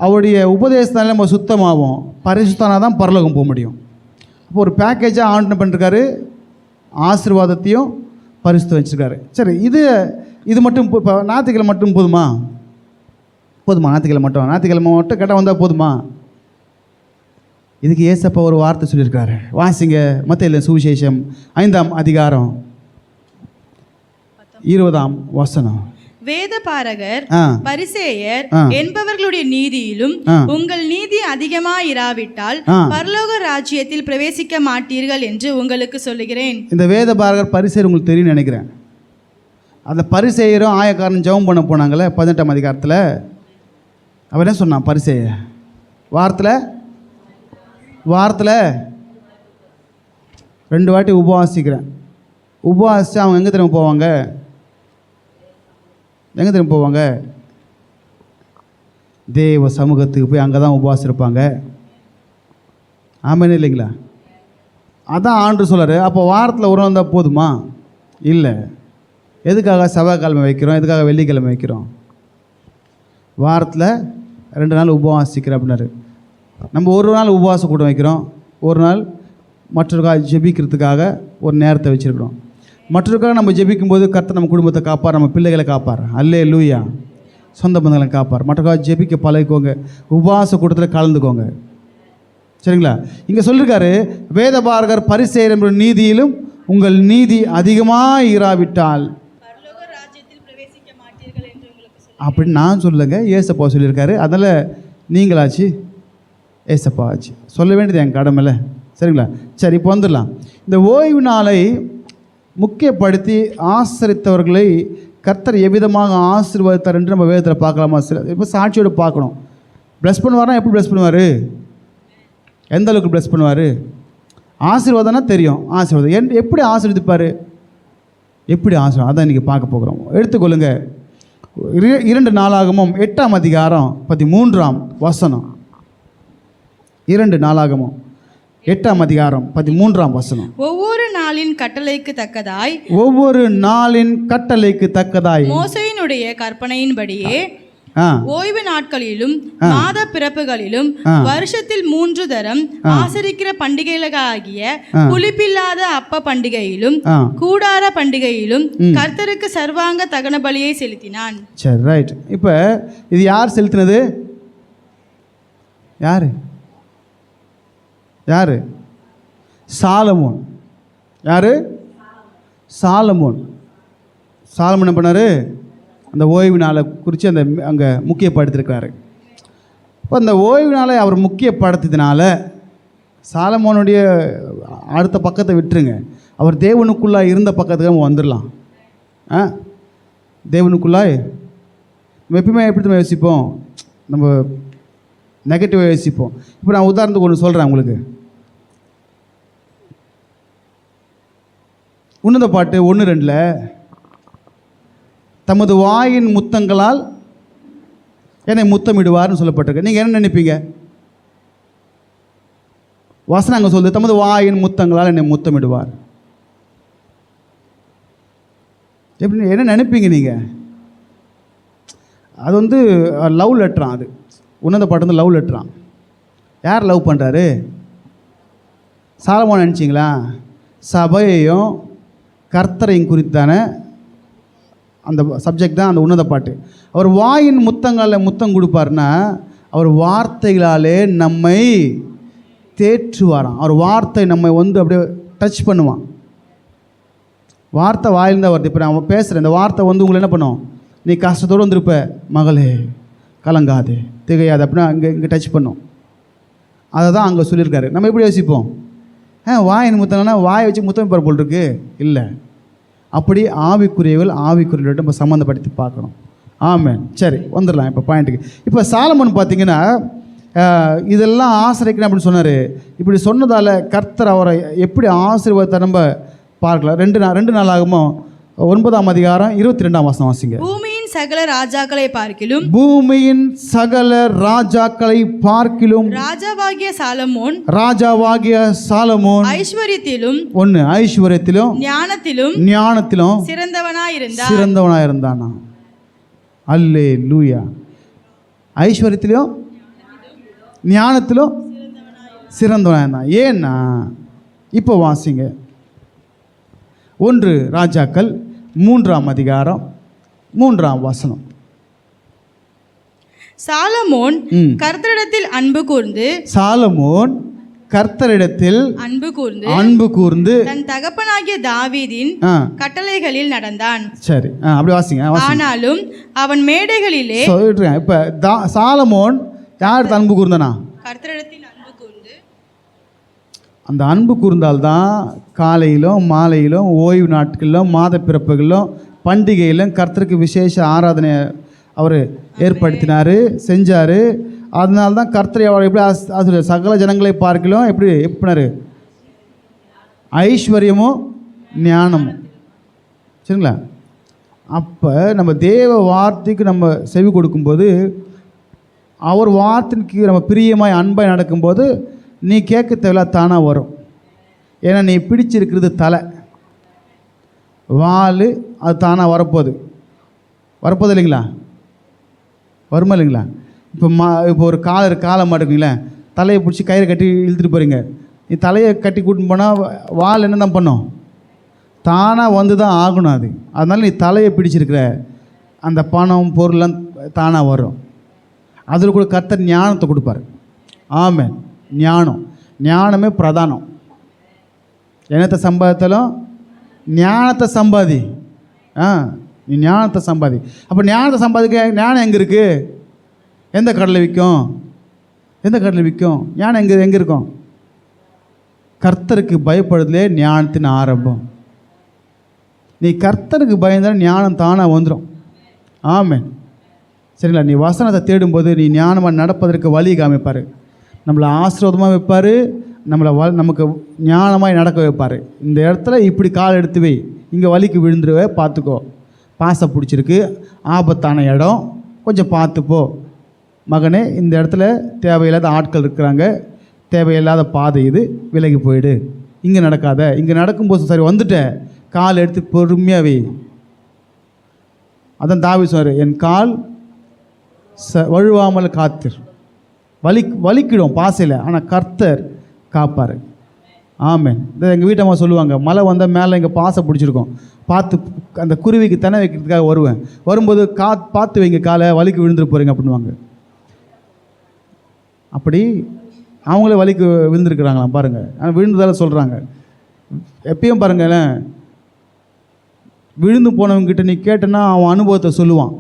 அவருடைய உபதேசத்தால் நம்ம சுத்தமாகும், பரிசுத்தானால் தான் பரலோகம் போக முடியும். அப்போ ஒரு பேக்கேஜாக ஆண்டு பண்ணிருக்காரு, ஆசீர்வாதத்தையும் பரிசுத்தம் வச்சுருக்காரு. சரி, இது மட்டும் இப்போ ஞாயிற்றுக்கிழமை மட்டும் போதுமா? ஞாயிற்றுக்கிழமை மட்டும் கேட்டால் வந்தால் போதுமா? இதுக்கு ஏசப்பா ஒரு வார்த்தை சொல்லியிருக்காரு. வாசிங்க, மத்தேயு சுவிசேஷம் 5ஆம் அதிகாரம் 20ஆம் வசனம். வேதபாரகர் பரிசேயர் என்பவர்களுடைய நீதியிலும் உங்கள் நீதி அதிகமாயிராவிட்டால் பரலோக ராஜ்யத்தில் பிரவேசிக்க மாட்டீர்கள் என்று உங்களுக்கு சொல்லுகிறேன். இந்த வேதபாரகர் பரிசேயர் உங்களுக்கு தெரியும் நினைக்கிறேன். அந்த பரிசேயரும் ஆயக்காரன் ஜெபம் பண்ண போனாங்களே 18ஆம் அதிகாரத்தில். அவன் என்ன சொன்னான்? பரிசேயர் வாரத்தில் 2 வாட்டி உபவாசிக்கிறேன். உபவாசித்து அவங்க எங்கே திரும்ப போவாங்க? தேவ சமூகத்துக்கு போய் அங்கே தான் உபவாசம் இருப்பாங்க. ஆமாம் இல்லைங்களா? அதான் ஆண்டு சொல்கிறார். அப்போ வாரத்தில் ஒரு நாள் இருந்தால் போதுமா? இல்லை. எதுக்காக செவ்வாய்க்கிழமை வைக்கிறோம்? எதுக்காக வெள்ளிக்கிழமை வைக்கிறோம்? வாரத்தில் 2 நாள் உபவாசிக்கிறேன் அப்படின்னாரு. நம்ம ஒரு நாள் உபவாச கூட்டம் வைக்கிறோம், ஒரு நாள் மற்றவருக்காக ஜெபிக்கிறதுக்காக ஒரு நேரத்தை வச்சுருக்கிறோம். மற்றவருக்காக நம்ம ஜெபிக்கும்போது கர்த்தர் நம்ம குடும்பத்தை காப்பார், நம்ம பிள்ளைகளை காப்பார். அல்லேலூயா. சொந்த பந்தங்களை காப்பார். மற்றவருக்காக ஜெபிக்க பழகிக்கோங்க, உபவாச கூட்டத்தில் கலந்துக்கோங்க. சரிங்களா? இங்கே சொல்லியிருக்காரு, வேதபாரகர் பரிசேயர் என்ற நீதியிலும் உங்கள் நீதி அதிகமாக இராவிட்டால் அப்படின்னு நான் சொல்லுங்க, ஏசப்பா சொல்லியிருக்காரு. அதனால் நீங்களாச்சு ஏசப்பா ஆச்சு, சொல்ல வேண்டியது என் கடமையில். சரிங்களா? சரி, இப்போ வந்துடலாம். இந்த ஓய்வு நாளை முக்கியப்படுத்தி ஆசரித்தவர்களை கர்த்தர் எவ்விதமாக ஆசீர்வதித்தார் என்று நம்ம வேதத்தில் பார்க்கலாமா? இப்போ சாட்சியோடு பார்க்கணும். ப்ளஸ் பண்ணுவார்னா எப்படி ப்ளஸ் பண்ணுவார்? எந்த அளவுக்கு ப்ளஸ் பண்ணுவார்? ஆசீர்வாதம்னா தெரியும். ஆசீர்வாதம் எப்படி ஆசீர்வதிப்பார்? எப்படி ஆசீர்வாதம்? அதான் இன்றைக்கி பார்க்க போகிறோம். எடுத்துக்கொள்ளுங்க, 2 நாளாகமும் 8ஆம் அதிகாரம் 13ஆம் வசனம். 2 நாளாகமும் 8ஆம் அதிகாரம் 13ஆம் வசனம். ஒவ்வொரு நாளின் கட்டளைக்கு தக்கதாய் மோசேயினுடைய கற்பனையின்படியே ஓய்வு நாட்களிலும் மாத பிறப்புகளிலும் வருஷத்தில் 3 தரம் ஆசரிக்கிற பண்டிகைகளாகிய புளிப்பில்லாத அப்ப பண்டிகையிலும் கூடார பண்டிகையிலும் கர்த்தருக்கு சர்வாங்க தகன பலியை செலுத்தினான். சரி, ரைட். இப்போ இது யார் செலுத்தினது? யார்? சாலமோன். யார்? சாலமோன் என்ன பண்ணார்? அந்த ஓய்வு நாளை குறித்து அங்கே முக்கியப்படுத்திருக்கிறாரு. இப்போ அந்த ஓய்வு நாளை அவர் முக்கியப்படுத்தினால சாலமோனுடைய அடுத்த பக்கத்தை விட்டுருங்க, அவர் தேவனுக்குள்ளாக இருந்த பக்கத்துக்கு நம்ம வந்துடலாம். தேவனுக்குள்ளாய் நம்ம எப்பயுமே எப்படி நம்ம யோசிப்போம்? நம்ம நெகட்டிவாக யோசிப்போம். இப்போ நான் உதாரணத்துக்கு ஒன்று சொல்கிறேன் உங்களுக்கு. உன்னத பாட்டு 1:2 தமது வாயின் முத்தங்களால் என்னை முத்தமிடுவார்னு சொல்லப்பட்டிருக்கு. நீங்கள் என்ன நினைப்பீங்க? வசனம் அங்கே சொல்லுது, தமது வாயின் முத்தங்களால் என்னை முத்தமிடுவார். எப்படி என்ன நினைப்பீங்க நீங்கள்? அது வந்து லவ் லெட்டரான். அது உன்னத பாட்டு வந்து லவ் லெட்டரான். யார் லவ் பண்ணுறாரு? சாலமோன் நினச்சிங்களா? சபையையும் கர்த்தரையும் குறித்தான அந்த சப்ஜெக்ட் தான் அந்த உன்னத பாட்டு. அவர் வாயின் முத்தங்களில் முத்தம் கொடுப்பார்னா அவர் வார்த்தைகளாலே நம்மை தேற்றுவாராம். அவர் வார்த்தை நம்மை வந்து அப்படியே டச் பண்ணுவான். வார்த்தை வாயில்தான் வருது. இப்போ நான் பேசுகிறேன், இந்த வார்த்தை வந்து உங்களை என்ன பண்ணும்? நீ கஷ்டத்தோடு வந்திருப்ப, மகளே கலங்காது திகையாது அப்படின்னா இங்கே டச் பண்ணும். அதை தான் அங்கே சொல்லியிருக்காரு. நம்ம எப்படி யோசிப்போம்? வாயின் முத்தம்னா வாயை வச்சு முத்தம் பெற போல் இருக்கு. இல்லை, அப்படி ஆவிக்குரியவர்கள் ஆவிக்குரியவர்கள்ட்ட நம்ம சம்மந்தப்படுத்தி பார்க்கணும். ஆமென். சரி, வந்துடலாம் இப்போ பாயிண்ட்டுக்கு. இப்போ சாலமோன் பார்த்தீங்கன்னா இதெல்லாம் ஆசிரியக்கணும் அப்படின்னு சொன்னார். இப்படி சொன்னதால் கர்த்தர் அவரை எப்படி ஆசீர்வாதத்தை நம்ம பார்க்கலாம். 2 நாளாகுமோ 9ஆம் அதிகாரம் 22ஆம் வசனம் வாசிங்க. பூமியின் சகல ராஜாக்களை பார்க்கிலும், பூமியின் சகல ராஜாக்களை பார்க்கிலும் ராஜாவாகிய சாலமோன் ஐஸ்வர்யத்திலும் ஐஸ்வர்யத்திலும் ஞானத்திலும் சிறந்தவனாயிருந்தானா. அல்லேலூயா. ஐஸ்வர்யத்திலும் ஞானத்திலும் சிறந்தவனாயிருந்தான். ஏன்னா இப்போ வாசிங்க 1 ராஜாக்கள் 3ஆம் அதிகாரம் 3ஆம் வசனம். சாலமோன் கர்த்தரிடத்தில் அன்பு கூர்ந்து தன் தகப்பனாகிய தாவீதின் கட்டளைகளில் நடந்தான். சரி, அப்படி வாசிங்க. ஆனாலும் அவன் மேடைகளிலே சொல்றேன். இப்ப சாலமோன் யார் அன்பு கூர்ந்தனா? கர்த்தரிடத்தில் அன்பு கூர்ந்து. அந்த அன்பு கூர்ந்தால்தான் காலையிலும் மாலையிலும் ஓய்வு நாட்களிலும் மாத பிறப்புகளிலும் பண்டிகையிலும் கர்த்தருக்கு விசேஷ ஆராதனை அவர் ஏற்படுத்தினார், செஞ்சார். அதனால்தான் கர்த்தரை அவர் எப்படி சகல ஜனங்களை பார்க்கலாம் எப்படினாரு? ஐஸ்வர்யமும் ஞானமும். சரிங்களா? அப்போ நம்ம தேவ வார்த்தைக்கு நம்ம செவி கொடுக்கும்போது, அவர் வார்த்தைக்கு நம்ம பிரியமாய் அன்பாய் நடக்கும்போது நீ கேட்க தேவையில்ல, தானாக வரும். ஏன்னா நீ பிடிச்சிருக்கிறது தலை, வால் அது தானாக வரப்போகுது இல்லைங்களா? வருமா இல்லைங்களா? இப்போ ஒரு காலை மாட்டுக்குங்களே, தலையை பிடிச்சி கயிறை கட்டி இழுத்துட்டு போகிறீங்க. நீ தலையை கட்டி கூட்டின்னு போனால் வால் என்ன தான் பண்ணும்? தானாக வந்து தான் ஆகணும் அது. அதனால் நீ தலையை பிடிச்சிருக்கிற அந்த பணம் பொருள்லாம் தானாக வரும். அதில் கூட கர்த்தர் ஞானத்தை கொடுப்பார். ஆமென். ஞானமே பிரதானம். என்னத்தை சம்பாதித்தாலும் ஞானத்தை சம்பாதி. நீ ஞானத்தை சம்பாதி. அப்போ ஞானத்தை சம்பாதிக்க ஞானம் எங்கே இருக்குது? எந்த கடையில் விற்கும்? ஞானம் எங்கே இருக்கும்? கர்த்தருக்கு பயப்படுறதுலே ஞானத்தின் ஆரம்பம். நீ கர்த்தருக்கு பயந்தால் ஞானம் தானாக வந்துடும். ஆமென். சரிங்களா? நீ வசனத்தை தேடும்போது நீ ஞானமாக நடப்பதற்கு வழி காமிப்பார். நம்மளை ஆசீர்வாதமாக வைப்பார். நமக்கு ஞானமாய் நடக்க வைப்பார். இந்த இடத்துல இப்படி கால் எடுத்து வை, இங்கே வலிக்கு விழுந்துருவே, பார்த்துக்கோ. பாசை பிடிச்சிருக்கு, ஆபத்தான இடம், கொஞ்சம் பார்த்துப்போ மகனே. இந்த இடத்துல தேவையில்லாத ஆட்கள் இருக்கிறாங்க, தேவையில்லாத பாதை இது, விலகி போயிடு. இங்கே நடக்காத. இங்கே நடக்கும்போது சரி வந்துட்ட, கால் எடுத்து பொறுமையாக வை. அதான் தாவீது சொன்னார், என் கால் வழுவாமல் காத்திரு. வலிக்கிடும் பாசையில், ஆனால் கர்த்தர் காப்பார். ஆமென். எங்கள் வீட்டம்மா சொல்லுவாங்க, மழை வந்தால் மேலே எங்கள் பாசை பிடிச்சிருக்கோம், பார்த்து அந்த குருவிக்கு தனை வைக்கிறதுக்காக வரும்போது பார்த்து வைங்க, காலை வலிக்கு விழுந்துட்டு போகிறீங்க அப்படின்வாங்க. அப்படி அவங்களே வலிக்கு விழுந்துருக்குறாங்களாம் பாருங்கள். ஆனால் விழுந்ததால் சொல்கிறாங்க. எப்பயும் பாருங்களேன், விழுந்து போனவங்ககிட்ட நீ கேட்டேன்னா அவன் அனுபவத்தை சொல்லுவான்.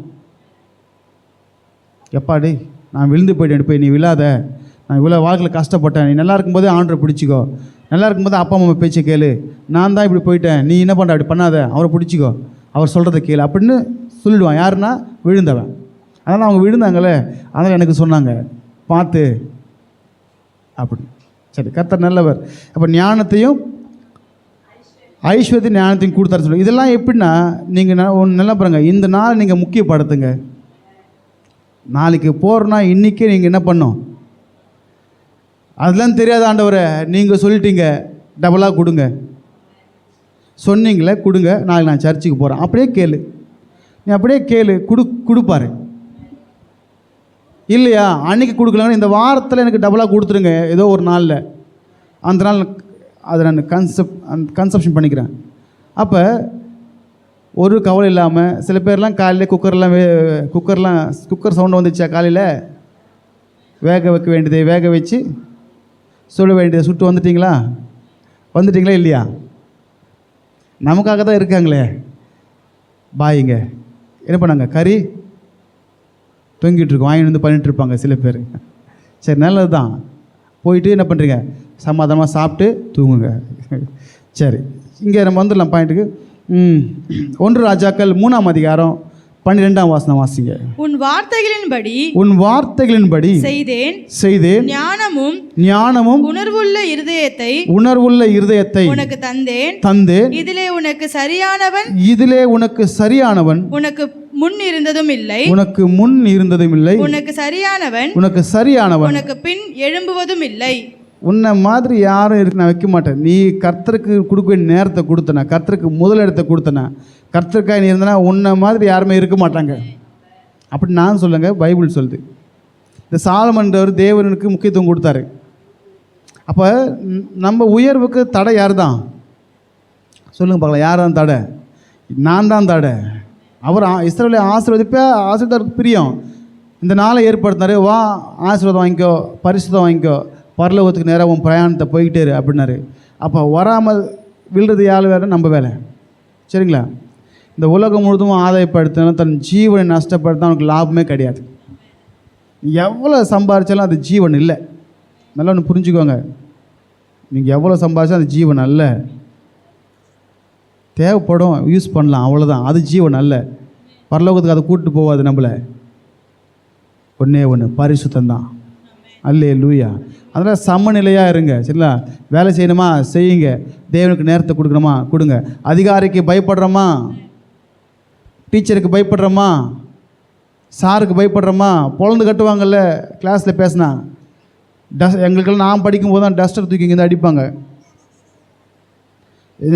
எப்பாடி நான் விழுந்து போய் நீ விழாத, நான் இவ்வளோ வாழ்க்கையில் கஷ்டப்பட்டேன், நீ நல்லா இருக்கும்போதே ஆண்டரை பிடிச்சிக்கோ, நல்லா இருக்கும்போது அப்பா அம்மா பேச்சை கேளு, நான் தான் இப்படி போயிட்டேன், நீ என்ன பண்ணுற, அப்படி பண்ணாத, அவரை பிடிச்சிக்கோ, அவர் சொல்கிறத கேளு அப்படின்னு சொல்லிடுவான். யாருன்னா விழுந்தவன். அதனால் அவங்க விழுந்தாங்களே, அதனால் எனக்கு சொன்னாங்க பார்த்து அப்படி. சரி, கர்த்தர் நல்லவர். அப்போ ஞானத்தையும் ஐஸ்வர்யத்தையும் ஞானத்தையும் கொடுத்தாரு சொல்லி. இதெல்லாம் எப்படின்னா நீங்கள் ஒன்று நல்லா பாருங்கள், இந்த நாள் நீங்கள் முக்கியப்படுத்துங்க. நாளைக்கு போகிறோன்னா இன்றைக்கே நீங்கள் என்ன பண்ணோம்? அதெல்லாம் தெரியாத ஆண்டவரை நீங்கள் சொல்லிட்டீங்க, டபுளாக கொடுங்க சொன்னீங்களே, கொடுங்க, நாளைக்கு நான் சர்ச்சுக்கு போகிறேன். அப்படியே கேளு, நீ அப்படியே கேளு, கொடுப்பாரு. இல்லையா, அன்றைக்கி கொடுக்கலன்னு இந்த வாரத்தில் எனக்கு டபுளாக கொடுத்துருங்க ஏதோ ஒரு நாளில், அந்த நாள் அதை நான் கன்செப்ஷன் பண்ணிக்கிறேன். அப்போ ஒரு கவலை இல்லாமல் சில பேர்லாம் காலையில் குக்கர் சவுண்டு வந்துச்சா, காலையில் வேக வைக்க வேண்டியதை வேக வச்சு சுட வேண்டியதை சுட்டு வந்துட்டீங்களா இல்லையா? நமக்காக தான் இருக்காங்களே பாய்ங்க, என்ன பண்ணாங்க, கறி தொங்கிட்டுருக்கோம், வாங்கி வந்து பண்ணிகிட்ருப்பாங்க சில பேர். சரி, நல்லது தான், போயிட்டு என்ன பண்ணுறீங்க, சமாதானமாக சாப்பிட்டு தூங்குங்க. சரி, இங்கே நம்ம வந்துடலாம் பாயிண்ட்டுக்கு. 1 ராஜாக்கள் 3ஆம் அதிகாரம் 12ஆம் வசனம் வாசிங்க. உன் வார்த்தைகளின்படி செய்தேன், ஞானமும் உணர்வுள்ள இருதயத்தை உனக்கு தந்தேன். இதிலே உனக்கு சரியானவன் உனக்கு முன் இருந்ததும் இல்லை, உனக்கு சரியானவன் உனக்கு பின் எழும்புவதும் இல்லை. உன்னை மாதிரி யாரும் இருக்கு நான் வைக்க மாட்டேன். நீ கர்த்தருக்கு கொடுக்க வேண்டிய நேரத்தை கொடுத்தன, கர்த்தருக்கு முதலிடத்தை கொடுத்தன, கர்த்தருக்காக நீ இருந்தனா உன்னை மாதிரி யாருமே இருக்க மாட்டாங்க. அப்படி நான் சொல்லுங்க, பைபிள் சொல்லுது. இந்த சாலமன்றவர் தேவனுக்கு முக்கியத்துவம் கொடுத்தாரு. அப்போ நம்ம உயர்வுக்கு தடை யார் தான் சொல்லுங்க பார்க்கலாம்? யார் தான் தடை? நான் தான் தடை. அவர் இஸ்ரவேலை ஆசீர்வாதத்துக்கு பிரியம். இந்த நாளை ஏற்படுத்தினாரு, வா ஆசீர்வாதம் வாங்கிக்கோ, பரிசுத்தம் வாங்கிக்கோ, பரலோகத்துக்கு நேராக உன் பிரயாணத்தை போய்கிட்டே இரு அப்படின்னாரு. அப்போ வராமல் விழுறது யார் வேறு? நம்ம வேலை. சரிங்களா? இந்த உலகம் முழுதும் ஆதாயப்படுத்தினாலும் தன் ஜீவனை நஷ்டப்படுத்த அவனுக்கு லாபமே கிடையாது. எவ்வளோ சம்பாதிச்சாலும் அது ஜீவன் இல்லை. நல்லா ஒன்று புரிஞ்சுக்கோங்க, நீங்கள் எவ்வளோ சம்பாதிச்சாலும் அது ஜீவன் அல்ல. தேவைப்படும், யூஸ் பண்ணலாம், அவ்வளோதான். அது ஜீவன் அல்ல. பரலோகத்துக்கு அதை கூப்பிட்டு போகாது நம்மளை. ஒன்று பரிசுத்தந்தான். அல்லேலூயா. அதனால் சமநிலையாக இருங்க. சரிங்களா? வேலை செய்யணுமா செய்யுங்க, தேவனுக்கு நேரத்தை கொடுக்கணுமா கொடுங்க. அதிகாரிக்கு பயப்படுறோமா, டீச்சருக்கு பயப்படுறோமா, சாருக்கு பயப்படுறோமா? பொழந்து கட்டுவாங்கல்ல கிளாஸில் பேசினா. எங்களுக்கெல்லாம் நான் படிக்கும்போது தான் டஸ்டர் தூக்கி இங்கேருந்து அடிப்பாங்க.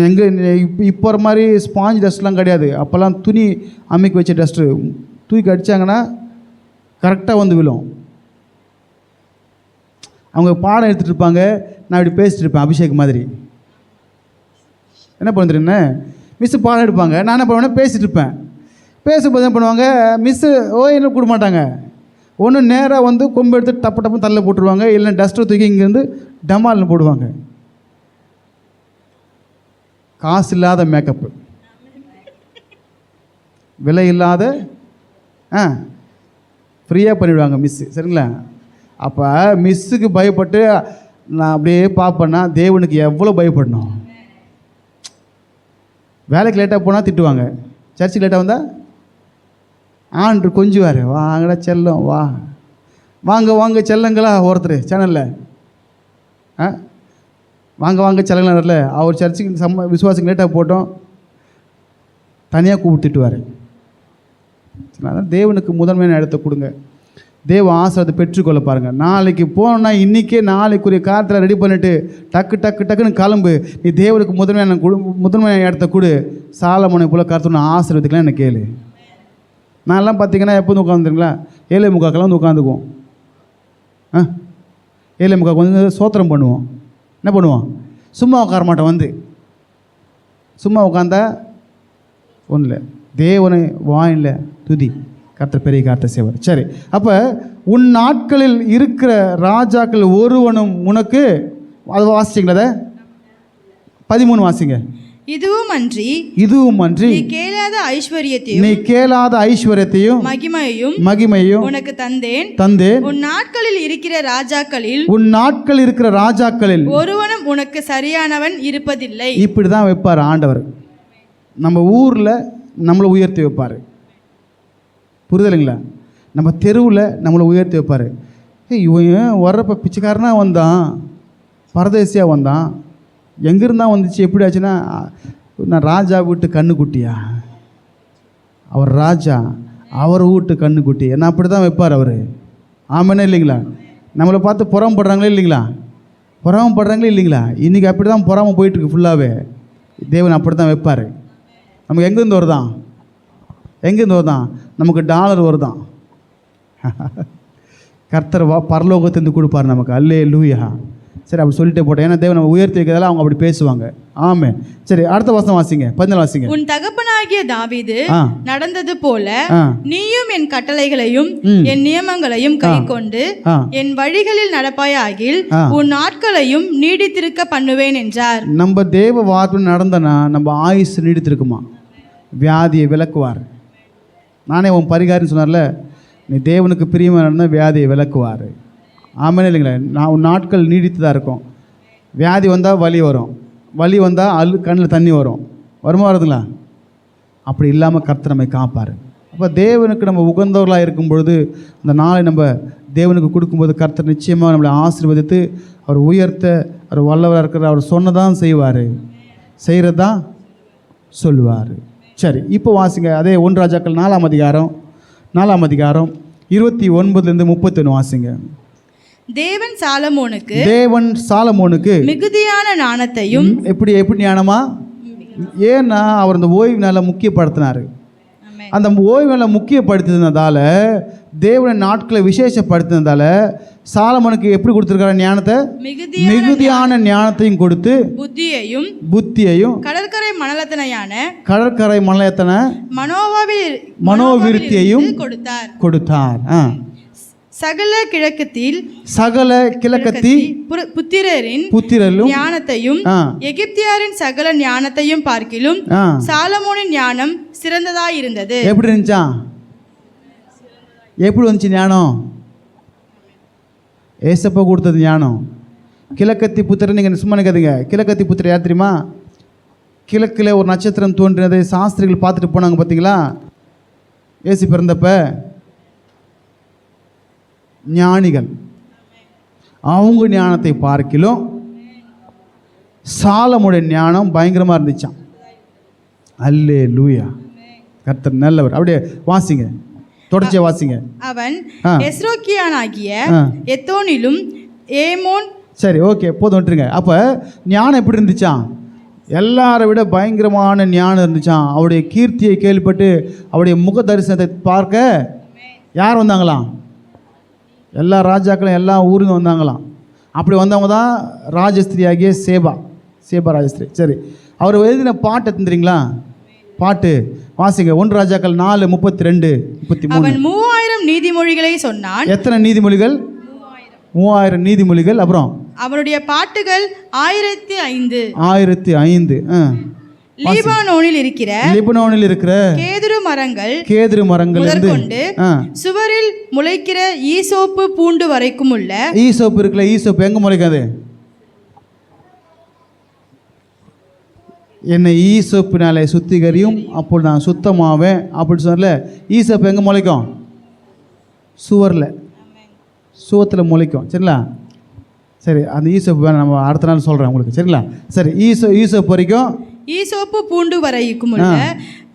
எங்கே இப்போ ஒரு மாதிரி ஸ்பாஞ்ச் டஸ்ட்லாம் கிடையாது. அப்போல்லாம் துணி அமைக்க வச்ச டஸ்ட்டு தூக்கி அடித்தாங்கன்னா கரெக்டாக வந்து விழும். அவங்க பாடம் எடுத்துகிட்டு இருப்பாங்க, நான் இப்படி பேசிகிட்டு இருப்பேன் அபிஷேக் மாதிரி. என்ன பண்ணுறேன்னு மிஸ்ஸு பாடம் எடுப்பாங்க, நான் என்ன பண்ணுவேன்னா பேசிகிட்டு இருப்பேன். பேசும்போது என்ன பண்ணுவாங்க, மிஸ்ஸு என்ன கொடுக்க மாட்டாங்க. ஒன்று நேராக வந்து கொம்பு எடுத்து டப்பு தள்ள போட்டுருவாங்க, இல்லைன்னா டஸ்ட்டை தூக்கி இங்கேருந்து டமால்னு போடுவாங்க. காசு இல்லாத மேக்கப்பு, விலை இல்லாத ஃப்ரீயாக பண்ணிவிடுவாங்க மிஸ்ஸு. சரிங்களா? அப்போ மிஸ்ஸுக்கு பயப்பட்டு நான் அப்படியே பார்ப்பேன்னா தேவனுக்கு எவ்வளோ பயப்படணும். வேலைக்கு லேட்டாக போனால் திட்டுவாங்க, சர்ச்சுக்கு லேட்டாக வந்தால் ஆண்டு கொஞ்சுவார், வாங்கடா செல்லம், வாங்க செல்லங்களா ஒருத்தர் சேனலில் வாங்க செல்லங்களா. அவர் சர்ச்சுக்கு விசுவாசிக்கு லேட்டாக போட்டோம் தனியாக கூப்பிட்டு திட்டுவார். அதனால் தேவனுக்கு முதன்மையான இடத்த கொடுங்க. தேவ ஆசீர்வாதத்தை பெற்றுக்கொள்ள பாருங்கள். நாளைக்கு போனோன்னா இன்றைக்கே நாளைக்குரிய காலத்தில் ரெடி பண்ணிவிட்டு டக்குன்னு கிளம்பு. நீ தேவனுக்கு முதன்மையான இடத்த கொடு. சாலமோனை போல் கர்த்தனை ஆசீர்வதிக்கலாம் என்ன கேளு. நான்லாம் பார்த்தீங்கன்னா எப்போ வந்து உட்காந்துருங்களா, 7:45 வந்து உட்காந்துக்குவோம். 7:45 வந்து சோத்திரம் பண்ணுவோம். என்ன பண்ணுவோம்? சும்மா உட்கார மாட்டோம். வந்து சும்மா உட்காந்தா ஒன்றும் இல்லை, தேவனை வாயில துதி, கர்த்தர் பெரிய காரியத்தை செய்வார். சரி, அப்போ உன் நாட்களில் இருக்கிற ராஜாக்கள் ஒருவனும் உனக்கு, அது வாசிச்சிங்களா? 13 வாசிங்க. இதுவும் அன்றி நீ கேளாத ஐஸ்வர்யத்தையும் மகிமையும் உனக்கு தந்தேன். உன் நாட்களில் இருக்கிற ராஜாக்களில் ஒருவனும் உனக்கு சரியானவன் இருப்பதில்லை. இப்படி தான் வைப்பார் ஆண்டவர். நம்ம ஊரில் நம்மளை உயர்த்தி வைப்பார். புரிதலைங்களா? நம்ம தெருவில் நம்மளை உயர்த்தி வைப்பார். இவன் வர்றப்ப பிச்சைக்காரனாக வந்தான், பரதேசியாக வந்தான், எங்கேருந்தா வந்துச்சு, எப்படி ஆச்சுன்னா, நான் ராஜா வீட்டு கண்ணுக்குட்டியா, அவர் ராஜா, அவர் வீட்டு கண்ணுக்குட்டி, என்ன அப்படி தான் வைப்பார் அவர். ஆமாண்ணே இல்லைங்களா? நம்மளை பார்த்து புறம்படுறாங்களே இல்லைங்களா? புறம்படுறாங்களே இல்லைங்களா? இன்றைக்கி அப்படி தான் புறாமல் போயிட்டுருக்கு ஃபுல்லாகவே. தேவன் அப்படி தான் வைப்பார். நமக்கு எங்கேருந்து வருதான்? எங்கேருந்து வருதான்? நமக்கு டாலர் வருதான். கர்த்தர் பரலோகத்திலேருந்து கொடுப்பார் நமக்கு. அல்லேலூயா. சரி, அப்படி சொல்லிட்டே போட்டேன். ஏன்னா தேவன் நம்ம உயர்த்தி வைக்கிறதால அவங்க அப்படி பேசுவாங்க. ஆமென். சரி, அடுத்த வசனம் வாசிங்க, 14 வாசிங்க. உன் தகப்பனாகிய தாவீது நடந்தது போல நீயும் என் கட்டளைகளையும் என் நியமங்களையும் கைக்கொண்டு என் வழிகளில் நடப்பாயாகில் உன் நாட்களையும் நீடித்திருக்க பண்ணுவேன் என்றார். நம்ம தேவ வார்த்தை நடந்தனா நம்ம ஆயுசு நீடித்திருக்குமா? வியாதியை விலக்குவார். நானே உன் பரிகாரம் சொன்னார்ல, நீ தேவனுக்கு பிரியமாக நடந்தால் வியாதியை விலக்குவார். ஆமாம் இல்லைங்களா? நான் நாட்கள் நீடித்து தான் இருக்கும். வியாதி வந்தால் வலி வரும், வலி வந்தால் கண்ணில் தண்ணி வரும், வருமா வருதுங்களா? அப்படி இல்லாமல் கர்த்தர் நம்மை காப்பார். அப்போ தேவனுக்கு நம்ம உகந்தவர்களாக இருக்கும் பொழுது அந்த நாளை நம்ம தேவனுக்கு கொடுக்கும்போது கர்த்தர் நிச்சயமாக நம்மளை ஆசீர்வதித்து அவர் உயர்த்த அவர் வல்லவராக இருக்கிற அவர் சொன்னதான் செய்வார், செய்கிறதான் சொல்லுவார். சரி, இப்போ வாசிங்க அதே 1 ராஜாக்கள் 4ஆம் அதிகாரம் 29 31 வாசிங்க. தேவன் சாலமோனுக்கு மிகுதியான ஞானத்தையும். எப்படி ஞானமா? ஏன்னா அவர் அந்த ஓய்வு நாளை முக்கியப்படுத்தினார். அந்த ஓய்வு நாளை முக்கியப்படுத்தினதால, தேவனை நாட்களை விசேஷப்படுத்தினதால சாலமோனுக்கு எப்படி கொடுத்துருக்காரு? ஞானத்தை, மிகுதியான ஞானத்தையும் கொடுத்து புத்தியையும் கடற்கரை மணலத்தன மனோவிருத்தியையும் கொடுத்தார். சகல கிழக்கத்தி புத்திரரின் ஞானத்தையும் எகிப்தியரின் சகல ஞானத்தையும் பார்க்கிலும் சாலமோனின் ஞானம் சிறந்ததாயிருந்தது. எப்படி இருந்துச்சா? எப்படி வந்துச்சு ஞானம்? ஏசப்பா கொடுத்தது ஞானம். கிழக்கத்தி புத்திரன், நீங்கள் சும்மா நினைக்காதீங்க. கிழக்கத்தி புத்திரர் யார் தெரியுமா? கிழக்கில் ஒரு நட்சத்திரம் தோன்றினதை சாஸ்திரிகள் பார்த்துட்டு போனாங்க பார்த்தீங்களா? ஏசு பிறந்தப்ப ஞானிகள் அவங்க ஞானத்தை பார்க்கிலும் சாலமுடைய ஞானம் பயங்கரமாக இருந்துச்சான். அல்லேலூயா. கர்த்தர் நல்லவர். அப்படியே வாசிங்க, தொடர்ச்சியா வாசிங்க. அவன் எஸ்ரோக்கியானாகிய எத்தோனிலும் ஏமோன். சரி, ஓகே, போதும் விட்டுருங்க. அப்போ ஞானம் எப்படி இருந்துச்சான்? எல்லாரை விட பயங்கரமான ஞானம் இருந்துச்சான். அவருடைய கீர்த்தியை கேள்விப்பட்டு அவருடைய முக தரிசனத்தை பார்க்க யார் வந்தாங்களாம்? எல்லா ராஜாக்களும் எல்லா ஊருங்க வந்தாங்களாம். அப்படி வந்தவங்க தான் ராஜஸ்திரி ஆகிய சேபா ராஜஸ்திரி. சரி, அவர் எழுதின பாட்டு தெரியுங்களா? பாட்டு வாசிங்க. 1 ராஜாக்கள் 4:32 33. அவன் 3000 நீதிமொழிகளை சொன்னான். எத்தனை நீதிமொழிகள்? 3000 நீதிமொழிகள். அப்புறம் அவருடைய பாட்டுகள் 1005. லீபனோனில் இருக்கிற கேதுரு மரங்கள் இருந்து சுவரில் முளைக்கிற ஈசோப்பு பூண்டு வரைக்கும் உள்ள. ஈசோப்பு இருக்குல்ல, ஈசோப்பு எங்க முளைக்காது? என்னை ஈசோப்பினாலே சுத்திகரியும், அப்போது நான் சுத்தமாவேன் அப்படின்னு சொன்னல. ஈசோப்பு எங்கே முளைக்கும்? சுவத்தில் முளைக்கும். சரிங்களா? சரி, அந்த ஈசோப்பு வேணும், நம்ம அடுத்த நாள் சொல்கிறேன் உங்களுக்கு. சரிங்களா? சரி, ஈசோப்பு வரைக்கும், ஈசோப்பு பூண்டு வரைக்கும் உள்ள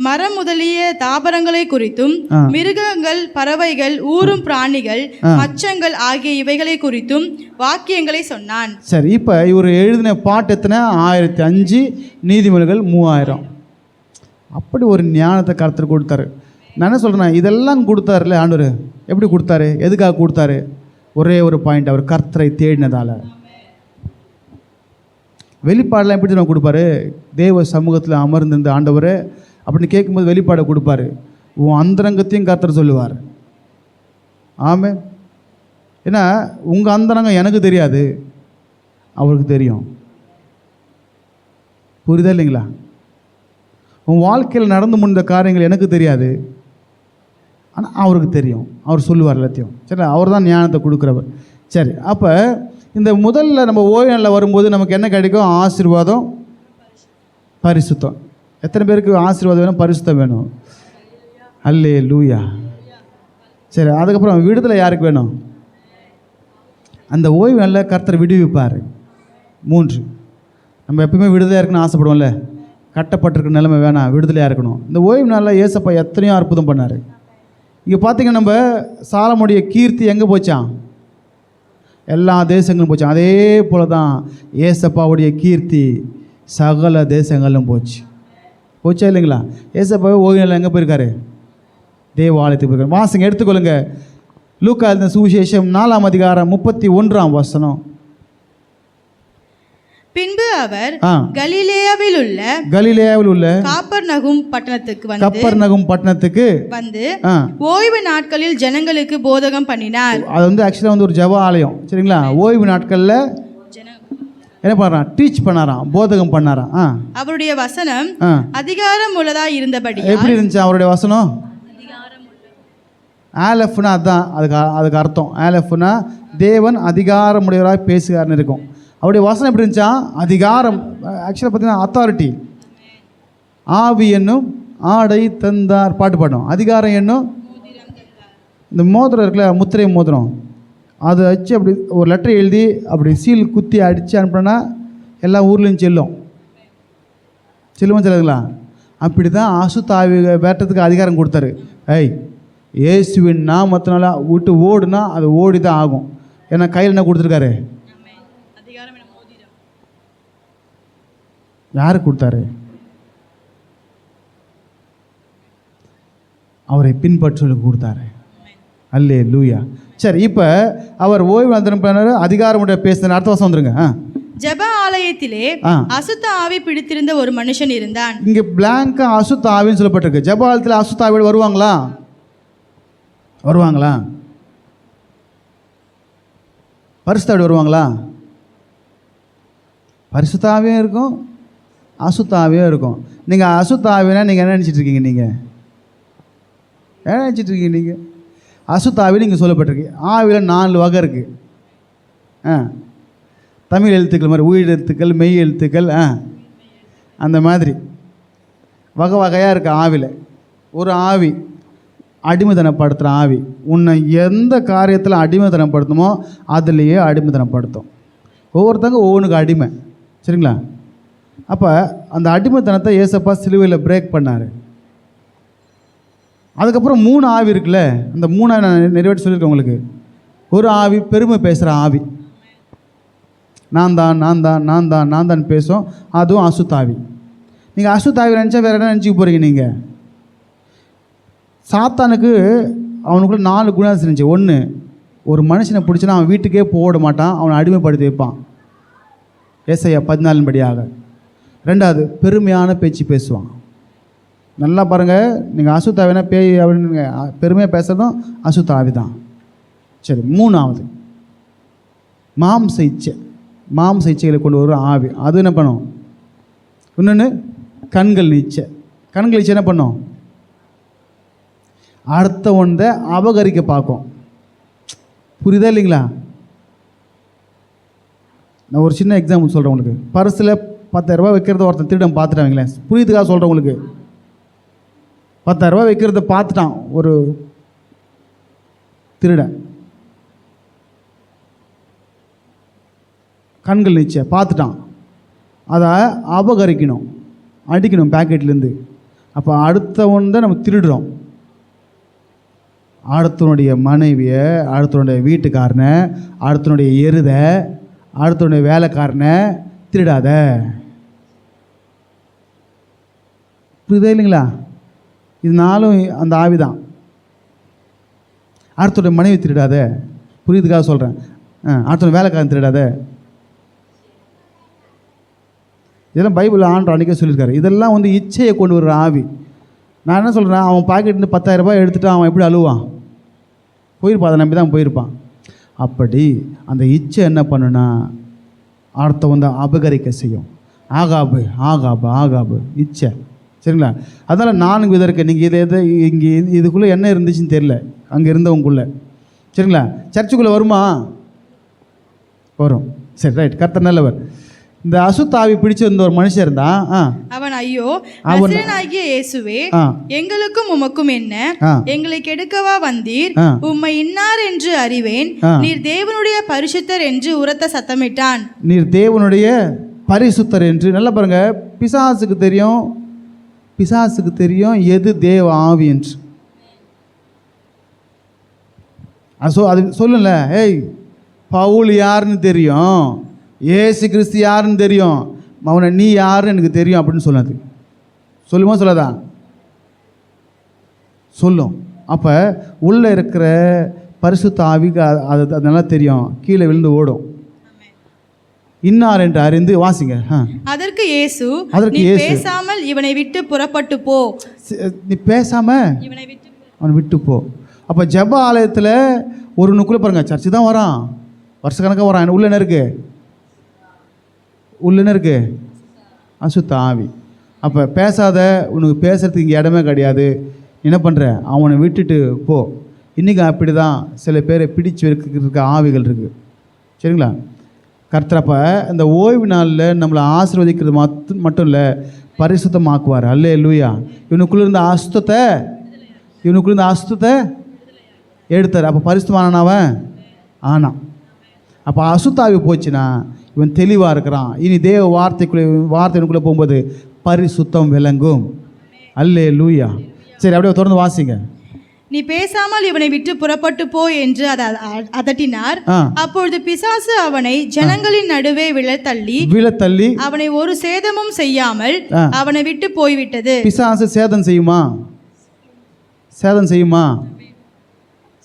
மரம் முதலிய தாவரங்களை குறித்தும் மிருகங்கள், பறவைகள், ஊரும் பிராணிகள், மச்சங்கள் ஆகிய இவைகளை குறித்தும் வாக்கியங்களை சொன்னான். சரி, இப்போ இவர் எழுதின பாட்டு எத்தனை? 1005, நீதிமொழிகள் 3000. அப்படி ஒரு ஞானத்தை கர்த்தர் கொடுத்தாரு. நான் என்ன சொல்கிறேன், இதெல்லாம் கொடுத்தாருல்ல ஆண்டவர். எப்படி கொடுத்தாரு? எதுக்காக கொடுத்தாரு? ஒரே ஒரு பாயிண்ட், அவர் கர்த்தரை தேடினதால. வெளிப்பாடெல்லாம் எப்படி நம்ம கொடுப்பாரு? தேவ சமூகத்தில் அமர்ந்திருந்த ஆண்டவர் அப்படின்னு கேட்கும்போது வெளிப்பாடை கொடுப்பாரு. உன் அந்தரங்கத்தையும் கர்த்தர் சொல்லுவார். ஆமே. ஏன்னா உங்கள் அந்தரங்கம் எனக்கு தெரியாது, அவருக்கு தெரியும். புரியுதா இல்லைங்களா? உன் வாழ்க்கையில் நடந்து முடிந்த காரியங்கள் எனக்கு தெரியாது, ஆனால் அவருக்கு தெரியும். அவர் சொல்லுவார் எல்லாத்தையும். சரி, அவர் தான் ஞானத்தை கொடுக்குறவர். சரி, அப்போ இந்த முதல்ல நம்ம ஓய்வு நாளில் வரும்போது நமக்கு என்ன கிடைக்கும்? ஆசீர்வாதம், பரிசுத்தம். எத்தனை பேருக்கு ஆசீர்வாதம் வேணும், பரிசுத்தம் வேணும்? அல்லேலூயா. சரி, அதுக்கப்புறம் விடுதலை யாருக்கு வேணும்? அந்த ஓய்வு நாளில் கர்த்தர் விடுவிப்பார். 3 நம்ம எப்பவுமே விடுதலையாக இருக்கணும்னு ஆசைப்படுவோம்ல. கட்டப்பட்டிருக்க நிலைமை வேணாம், விடுதலையாக இருக்கணும். இந்த ஓய்வு நாளில் ஏசப்பா எத்தனையோ அற்புதம் பண்ணார். இங்கே பார்த்தீங்கன்னா நம்ம சாலமுடைய கீர்த்தி எங்கே போச்சான்? எல்லா தேசங்களும் போச்சான். அதே போல தான் ஏசப்பாவுடைய கீர்த்தி சகல தேசங்களும் போச்சா இல்லைங்களா? ஏசப்பாவே ஓய்வு நாளில் எங்கே போயிருக்காரு? தேவாலயத்துக்கு போயிருக்காரு. வாசங்க எடுத்துக்கொள்ளுங்க. லூக்கா எழுதின சுவிசேஷம் 4ஆம் அதிகாரம் 31ஆம் வசனம். பின்பு அவர் கலிலேயாவில் உள்ள கப்பர்நகும் பட்டணத்துக்கு வந்து ஓய்வு நாட்களில் ஜனங்களுக்கு போதகம் பண்ணினார். அது வந்து ஆக்சுவலாக வந்து ஒரு ஜெப ஆலயம், சரிங்களா? ஓய்வு நாட்களில் என்ன பண்ணாராம்? டீச் பண்ணாராம், போதகம் பண்ணாராம். அவருடைய வசனம் அதிகாரம் உள்ளதா இருந்தபடி. எப்படி இருந்துச்சு அவருடைய வசனம்? ஆலஃப்னா அதுதான், அதுக்கு அர்த்தம். ஆலஃப்னா தேவன் அதிகாரமுடையவராக பேசுகிறார்னு இருக்கும். அவருடைய வசனம் எப்படி இருந்துச்சா? அதிகாரம். ஆக்சுவலாக பார்த்தீங்கன்னா அத்தாரிட்டி. ஆவி என்னும் ஆடை தந்தார் பாட்டு பாடும். அதிகாரம் என்னும் இந்த மோதிரம் இருக்குல்ல, முத்திரை மோதிரம், அதை வச்சு அப்படி ஒரு லெட்டர் எழுதி அப்படி சீல் குத்தி அடித்து அனுப்புனா எல்லா ஊர்லேயும் செல்லுங்களா? அப்படி தான் அசுத்தாவி வேட்டத்துக்கு அதிகாரம் கொடுத்தாரு. இயேசுவின் நாமத்தினால விட்டு ஓடுனா அது ஓடி தான் ஆகும். ஏன்னா கையில் என்ன கொடுத்துருக்காரு? யாருக்கு கொடுத்தாரு? அவரை பின்பற்றுவதற்கு கொடுத்தாரு. அல்லேலூயா. சரி, இப்போ அவர் ஓய்வு பண்ணாரு, அதிகாரமுடைய பேசுன அடுத்த வருஷம் வந்துருங்க. ஜெப ஆலயத்திலே அசுத்த ஆவி பிடித்திருந்த ஒரு மனுஷன் இருந்தான். இங்கே பிளாங்கா அசுத்த ஆவின்னு சொல்லப்பட்டிருக்கு. ஜெப ஆலயத்தில் அசுத்த ஆவியோடு வருவாங்களா? பரிசுத்தாவி வருவாங்களா? பரிசுத்தாவியும் இருக்கும், அசுத்தாவியும் இருக்கும். நீங்கள் அசுத்தாவினா நீங்கள் என்ன நினச்சிட்ருக்கீங்க? நீங்கள் என்ன நினச்சிட்ருக்கீங்க? நீங்கள் அசுத்தாவின்னு இங்கே சொல்லப்பட்டிருக்கு. ஆவியில் 4 வகை இருக்குது. தமிழ் எழுத்துக்கள் மாதிரி உயிர் எழுத்துக்கள், மெய் எழுத்துக்கள், அந்த மாதிரி வகை வகையாக இருக்குது ஆவியில். ஒரு ஆவி அடிமைத்தனப்படுத்துகிற ஆவி. உன்னை எந்த காரியத்தில் அடிமைத்தனப்படுத்துமோ அதுலேயே அடிமைத்தனப்படுத்தும். ஒவ்வொருத்தங்க ஒவ்வொன்றுக்கு அடிமை, சரிங்களா? அப்போ அந்த அடிமைத்தனத்தை ஏசப்பா சிலுவையில் பிரேக் பண்ணார். அதுக்கப்புறம் 3 ஆவி இருக்குல்ல, அந்த 3 நான் நிறைவேற்றி சொல்லியிருக்கேன் உங்களுக்கு. ஒரு ஆவி பெருமை பேசுகிற ஆவி, நான் தான் பேசும், அதுவும் அசுத்தாவி. நீங்கள் அசுத்தாவி நினச்சா வேறு என்ன நினச்சிக்க போகிறீங்க? நீங்கள் சாத்தானுக்கு அவனுக்குள்ள 4 குணம் இருந்துச்சு. 1, ஒரு மனுஷனை பிடிச்சினா அவன் வீட்டுக்கே போட மாட்டான், அவனை அடிமைப்படுத்தி வைப்பான், ஏசாயா 14 படியாக. 2வது, பெருமையான பேச்சு பேசுவான். நல்லா பாருங்கள், நீங்கள் அசுத்தாவினா பேய் அப்படின்னு பெருமையாக பேசுகிறதும் அசுத்தாவி தான். சரி, 3வது மாம்ச இச்சைகளை கொண்டு வர ஆவி. அது என்ன பண்ணும்? இன்னொன்று கண்கள் நீச்சை என்ன பண்ணும்? அடுத்த ஒன்றை அபகரிக்க பார்க்கும். புரியுதா இல்லைங்களா? நான் ஒரு சின்ன எக்ஸாம்பிள் சொல்கிறேன் உங்களுக்கு. பர்ஸில் 10,000 ரூபா வைக்கிறத ஒருத்தன் திருடன் பார்த்துட்டாங்களேன். புரியுதுக்காக சொல்கிறேன் உங்களுக்கு. 10,000 ரூபா வைக்கிறத பார்த்துட்டான் ஒரு திருடன். கண்கள் நீச்சை பார்த்துட்டான், அதை அபகரிக்கணும், அடிக்கணும் பேக்கெட்லேருந்து. அப்போ அடுத்தவன் தான் நம்ம திருடுறோம். அடுத்தனுடைய மனைவியை, அடுத்தனுடைய வீட்டுக்காரனை, அடுத்தனுடைய எருதை, அடுத்தனுடைய வேலைக்காரனை திருடாத. புரியுதா இல்லைங்களா? இது 4 அந்த ஆவிதான். அடுத்தனுடைய மனைவி திருடாத, புரியுதுக்காக சொல்கிறேன். அடுத்தனுடைய வேலைக்காரன் திருடாத. இதெல்லாம் பைபிளில் ஆண்டவர் அன்றைக்கே சொல்லியிருக்காரு. இதெல்லாம் வந்து இச்சையை கொண்டு வர்ற ஆவி. நான் என்ன சொல்கிறேன், அவன் பாக்கெட்லேருந்து 10,000 ரூபாய் எடுத்துகிட்டு அவன் எப்படி அழுவான்? போயிருப்பான், அதை நம்பி தான் போயிருப்பான். அப்படி அந்த இச்சை என்ன பண்ணுன்னா அடுத்த வந்து அபகரிக்க செய்யும். ஆகாபு இச்சை, சரிங்களா? அதனால் 4 விதம் இருக்குது. நீங்கள் இதை இங்கே இதுக்குள்ளே என்ன இருந்துச்சுன்னு தெரில, அங்கே இருந்தவங்களுக்குள்ளே, சரிங்களா? சர்ச்சுக்குள்ளே வருமா? வரும். சரி, ரைட். கர்த்தர் நல்லவர். இந்த அசுத்தாவி பிடிச்சிருந்த ஒரு மனுஷன் இருந்தான். அவன், ஐயோ நசரேயனாகிய இயேசுவே, எங்களுக்கும் உமக்கும் என்ன? எங்களை கெடுக்கவா வந்தீர்? உம்மை இன்னார் என்று அறிவேன். நீர் தேவனுடைய பரிசுத்தர் என்று உரத்த சத்தமிட்டான். நீர் தேவனுடைய பரிசுத்தர் என்று. நல்லா பாருங்கள், பிசாசுக்கு தெரியும் எது தேவ ஆவி என்று. அது சொல்லல, ஏய் பவுல் யாருன்னு தெரியும், ஏசு கிறிஸ்து யாருன்னு தெரியும், அவனை நீ யாருன்னு எனக்கு தெரியும் அப்படின்னு சொல்லாது. சொல்லுமா சொல்லாதா? சொல்லும். அப்போ உள்ளே இருக்கிற பரிசுத்த ஆவிக்கு அது நல்லா தெரியும், கீழே விழுந்து ஓடும். இன்னார் என்று அறிந்து வாசிங்க. அதற்கு இயேசு பேசாமல் இவனை விட்டு புறப்பட்டு போ. நீ பேசாம அவனை விட்டு போ. அப்போ ஜெப ஆலயத்தில் ஒரு நுக்குள்ள பாருங்க, சர்ச்சு தான் வரான், வருஷக்கணக்காக வரான். உள்ள என்ன இருக்கு? அசுத்த ஆவி. அப்போ பேசாத, உனக்கு பேசுறதுக்கு இங்கே இடமே கிடையாது, என்ன பண்ணுற, அவனை விட்டுட்டு போ. இன்றைக்கி அப்படி தான் சில பேரை பிடிச்சு வைக்கிறதுக்கு ஆவிகள் இருக்குது. சரிங்களா? கர்த்தரப்ப இந்த ஓய்வு நாளில் நம்மளை ஆசீர்வதிக்கிறது மட்டும் இல்லை, பரிசுத்தமாக்குவார். அல்லேலூயா. இவனுக்குள்ளே இருந்த அசுத்தத்தை எடுத்தார். அப்போ பரிசுத்தமானவன் ஆனான். அப்போ அசுத்தாவி போச்சுன்னா இவன் தெளிவாக இருக்கிறான். இனி தேவ வார்த்தைக்குள்ளே போகும்போது பரிசுத்தம் விளங்கும். அல்லேலூயா. சரி, அப்படியே தொடர்ந்து வாசிங்க. நீ பேசாமல் இவனை விட்டு புறப்பட்டு போ என்று அதட்டினார். அப்பொழுது பிசாசு அவனை ஜனங்களின் நடுவே விழத்தள்ளி அவனை ஒரு சேதமும் செய்யாமல் அவனை விட்டு போய்விட்டது. பிசாசு சேதம் செய்யுமா?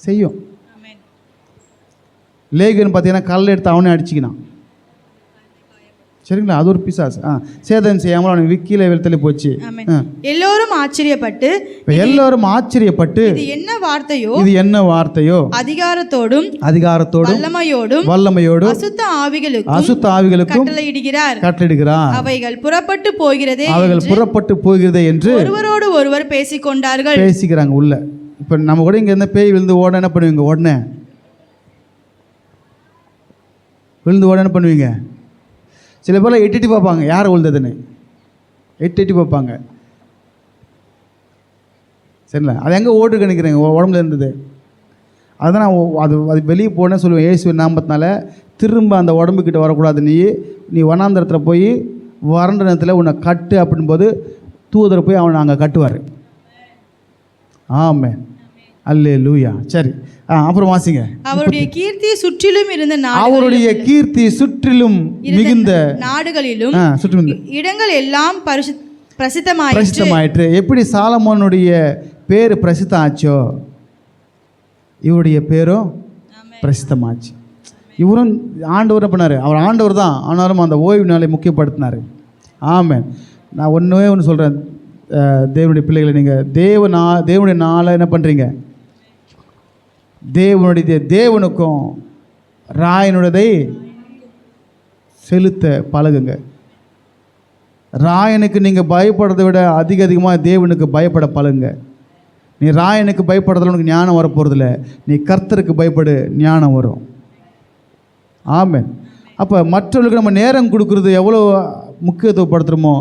செய்யும். லேகியன் பார்த்தீங்கன்னா கல்லை எடுத்து அவனே அடிச்சுக்கினான். சரிங்களா? அது ஒரு பிசாசு. சேதம் செய்யாமல் அவனை விக்கில வெளுத்தல போச்சு. எல்லோரும் ஆச்சரியப்பட்டு இது என்ன வார்த்தையோ அதிகாரத்தோடும் வல்லமையோடும் அசுத்த ஆவிகளுக்கும் கட்டளையிடுகிறார். அவைகள் புறப்பட்டு போகிறதே என்று ஒருவரோடு ஒருவர் பேசிக்கிறாங்க உள்ள. இப்போ நம்ம கூட இங்கே என்ன பேய் விழுந்து ஓட என்ன பண்ணுவீங்க? உடனே விழுந்து ஓட என்ன பண்ணுவீங்க? சில பேர்லாம் எட்டி பார்ப்பாங்க, யாரை விழுந்ததுன்னு எட்டி பார்ப்பாங்க. சரிங்களா? அது எங்கே ஓட்டு நினைக்கிறேங்க, உடம்புல இருந்தது. அதுதான் நான் அது வெளியே போனேன்னு சொல்லுவேன். இயேசுவின் நாமத்தினால திரும்ப அந்த உடம்புக்கிட்ட வரக்கூடாது. நீ வனாந்தரத்தில் போய் வறண்ட நேரத்தில் உன்னை கட்டு அப்படின்போது தூதரை போய் அவனை அங்கே கட்டுவார். ஆமே. அல்லேலூயா. சரி, அப்புறம் வாசிங்க. அவருடைய கீர்த்தி சுற்றிலும் மிகுந்த நாடுகளிலும் இடங்கள் எல்லாம் பிரசித்தமாயிற்று. எப்படி சாலமோனுடைய பேரு பிரசித்தம் ஆச்சோ, இவருடைய பேரும் பிரசித்தமாச்சு. இவரும் ஆண்டவர் பண்ணார். அவர் ஆண்டவர் தான், ஆனாலும் அந்த ஓய்வு நாளை முக்கியப்படுத்தினார். ஆமென். நான் ஒன்று சொல்கிறேன், தேவனுடைய பிள்ளைகளை, நீங்கள் தேவனுடைய நாளை என்ன பண்ணுறீங்க? தேவனுக்கும் ராயனுடையதை செலுத்த பழகுங்க. ராயனுக்கு நீங்கள் பயப்படுறதை விட அதிகமாக தேவனுக்கு பயப்பட பழகுங்க. நீ ராயனுக்கு பயப்படுறதுல உனக்கு ஞானம் வரப்போகிறதில்ல, நீ கர்த்தருக்கு பயப்படு, ஞானம் வரும். ஆமென். அப்போ மற்றவர்களுக்கு நம்ம நேரம் கொடுக்குறது எவ்வளோ முக்கியத்துவப்படுத்துகிறோமோ,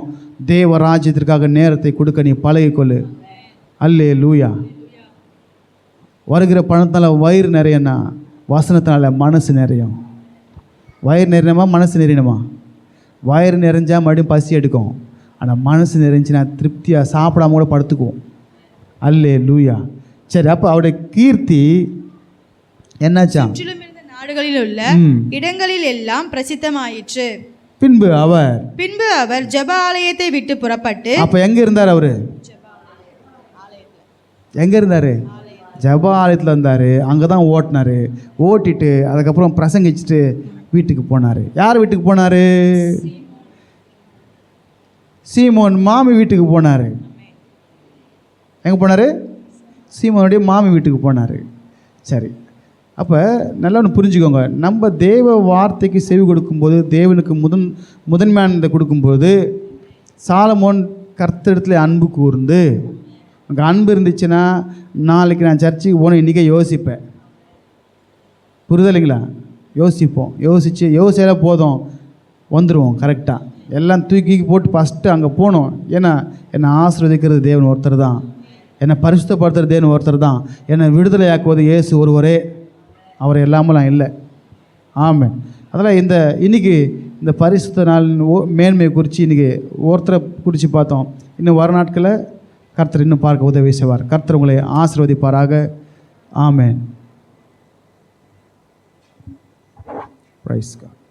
தேவ ராஜ்யத்திற்காக நேரத்தை கொடுக்க நீ பழகிக்கொள்ளு. அல்லேலூயா. வருகிற பணத்தினால வயிறு நிறையனா, வசனத்தினால மனசு நிறையும். வயிறு நிறையணுமா, மனசு நிறையணுமா? வயிறு நிறைஞ்சால் மறுபடியும் பசி எடுக்கும். ஆனால் மனசு நிறைஞ்சுன்னா திருப்தியாக சாப்பிடாம கூட படுத்துக்குவோம். அல்லேலூயா. சரி, அப்போ அவருடைய கீர்த்தி என்னாச்சா? நாடுகளில் உள்ள இடங்களில் எல்லாம் பிரசித்தமாயிற்று. பின்பு அவர் ஜெப ஆலயத்தை விட்டு புறப்பட்டு. அப்போ எங்கே இருந்தார்? அவரு எங்கே இருந்தார்? ஜெப ஆலயத்தில் இருந்தார். அங்கே தான் ஓட்டிட்டு அதுக்கப்புறம் பிரசங்கிச்சுட்டு வீட்டுக்கு போனார். யார் வீட்டுக்கு போனார்? சீமோன் மாமி வீட்டுக்கு போனார். எங்கே போனார்? சீமோனுடைய மாமி வீட்டுக்கு போனார். சரி, அப்போ நல்லா ஒன்று புரிஞ்சுக்கோங்க. நம்ம தேவ வார்த்தைக்கு செவி கொடுக்கும்போது, தேவனுக்கு முதன்மையானதை கொடுக்கும்போது, சாலமோன் கர்த்தரிடத்துல அன்பு கூர்ந்து, அங்கே அன்பு இருந்துச்சுன்னா நாளைக்கு நான் சர்ச்சுக்கு போன இன்றைக்கே யோசிப்பேன். புரிதலைங்களா? யோசிச்சா போதும், வந்துடுவோம் கரெக்டாக. எல்லாம் தூக்கி போட்டு ஃபஸ்ட்டு அங்கே போகணும். ஏன்னா என்னை ஆசீர்வதிக்கிறது தேவன் ஒருத்தர் தான், என்னை பரிசுத்தப்படுத்துகிற தேவன் ஒருத்தர் தான், என்னை விடுதலையாக்குவது இயேசு ஒருவரே, அவர் எல்லாமெல்லாம் இல்லை. ஆமென். அதெல்லாம் இன்றைக்கி இந்த பரிசுத்த நாளின் மேன்மையை குறித்து இன்றைக்கி ஒருத்தரை குறித்து பார்த்தோம். இன்னும் வர நாட்களில் கர்த்தர் இன்னும் பார்க்க உதவி செய்வார். கர்த்தர் உங்களை ஆசீர்வதிப்பாராக. ஆமென். Praise God.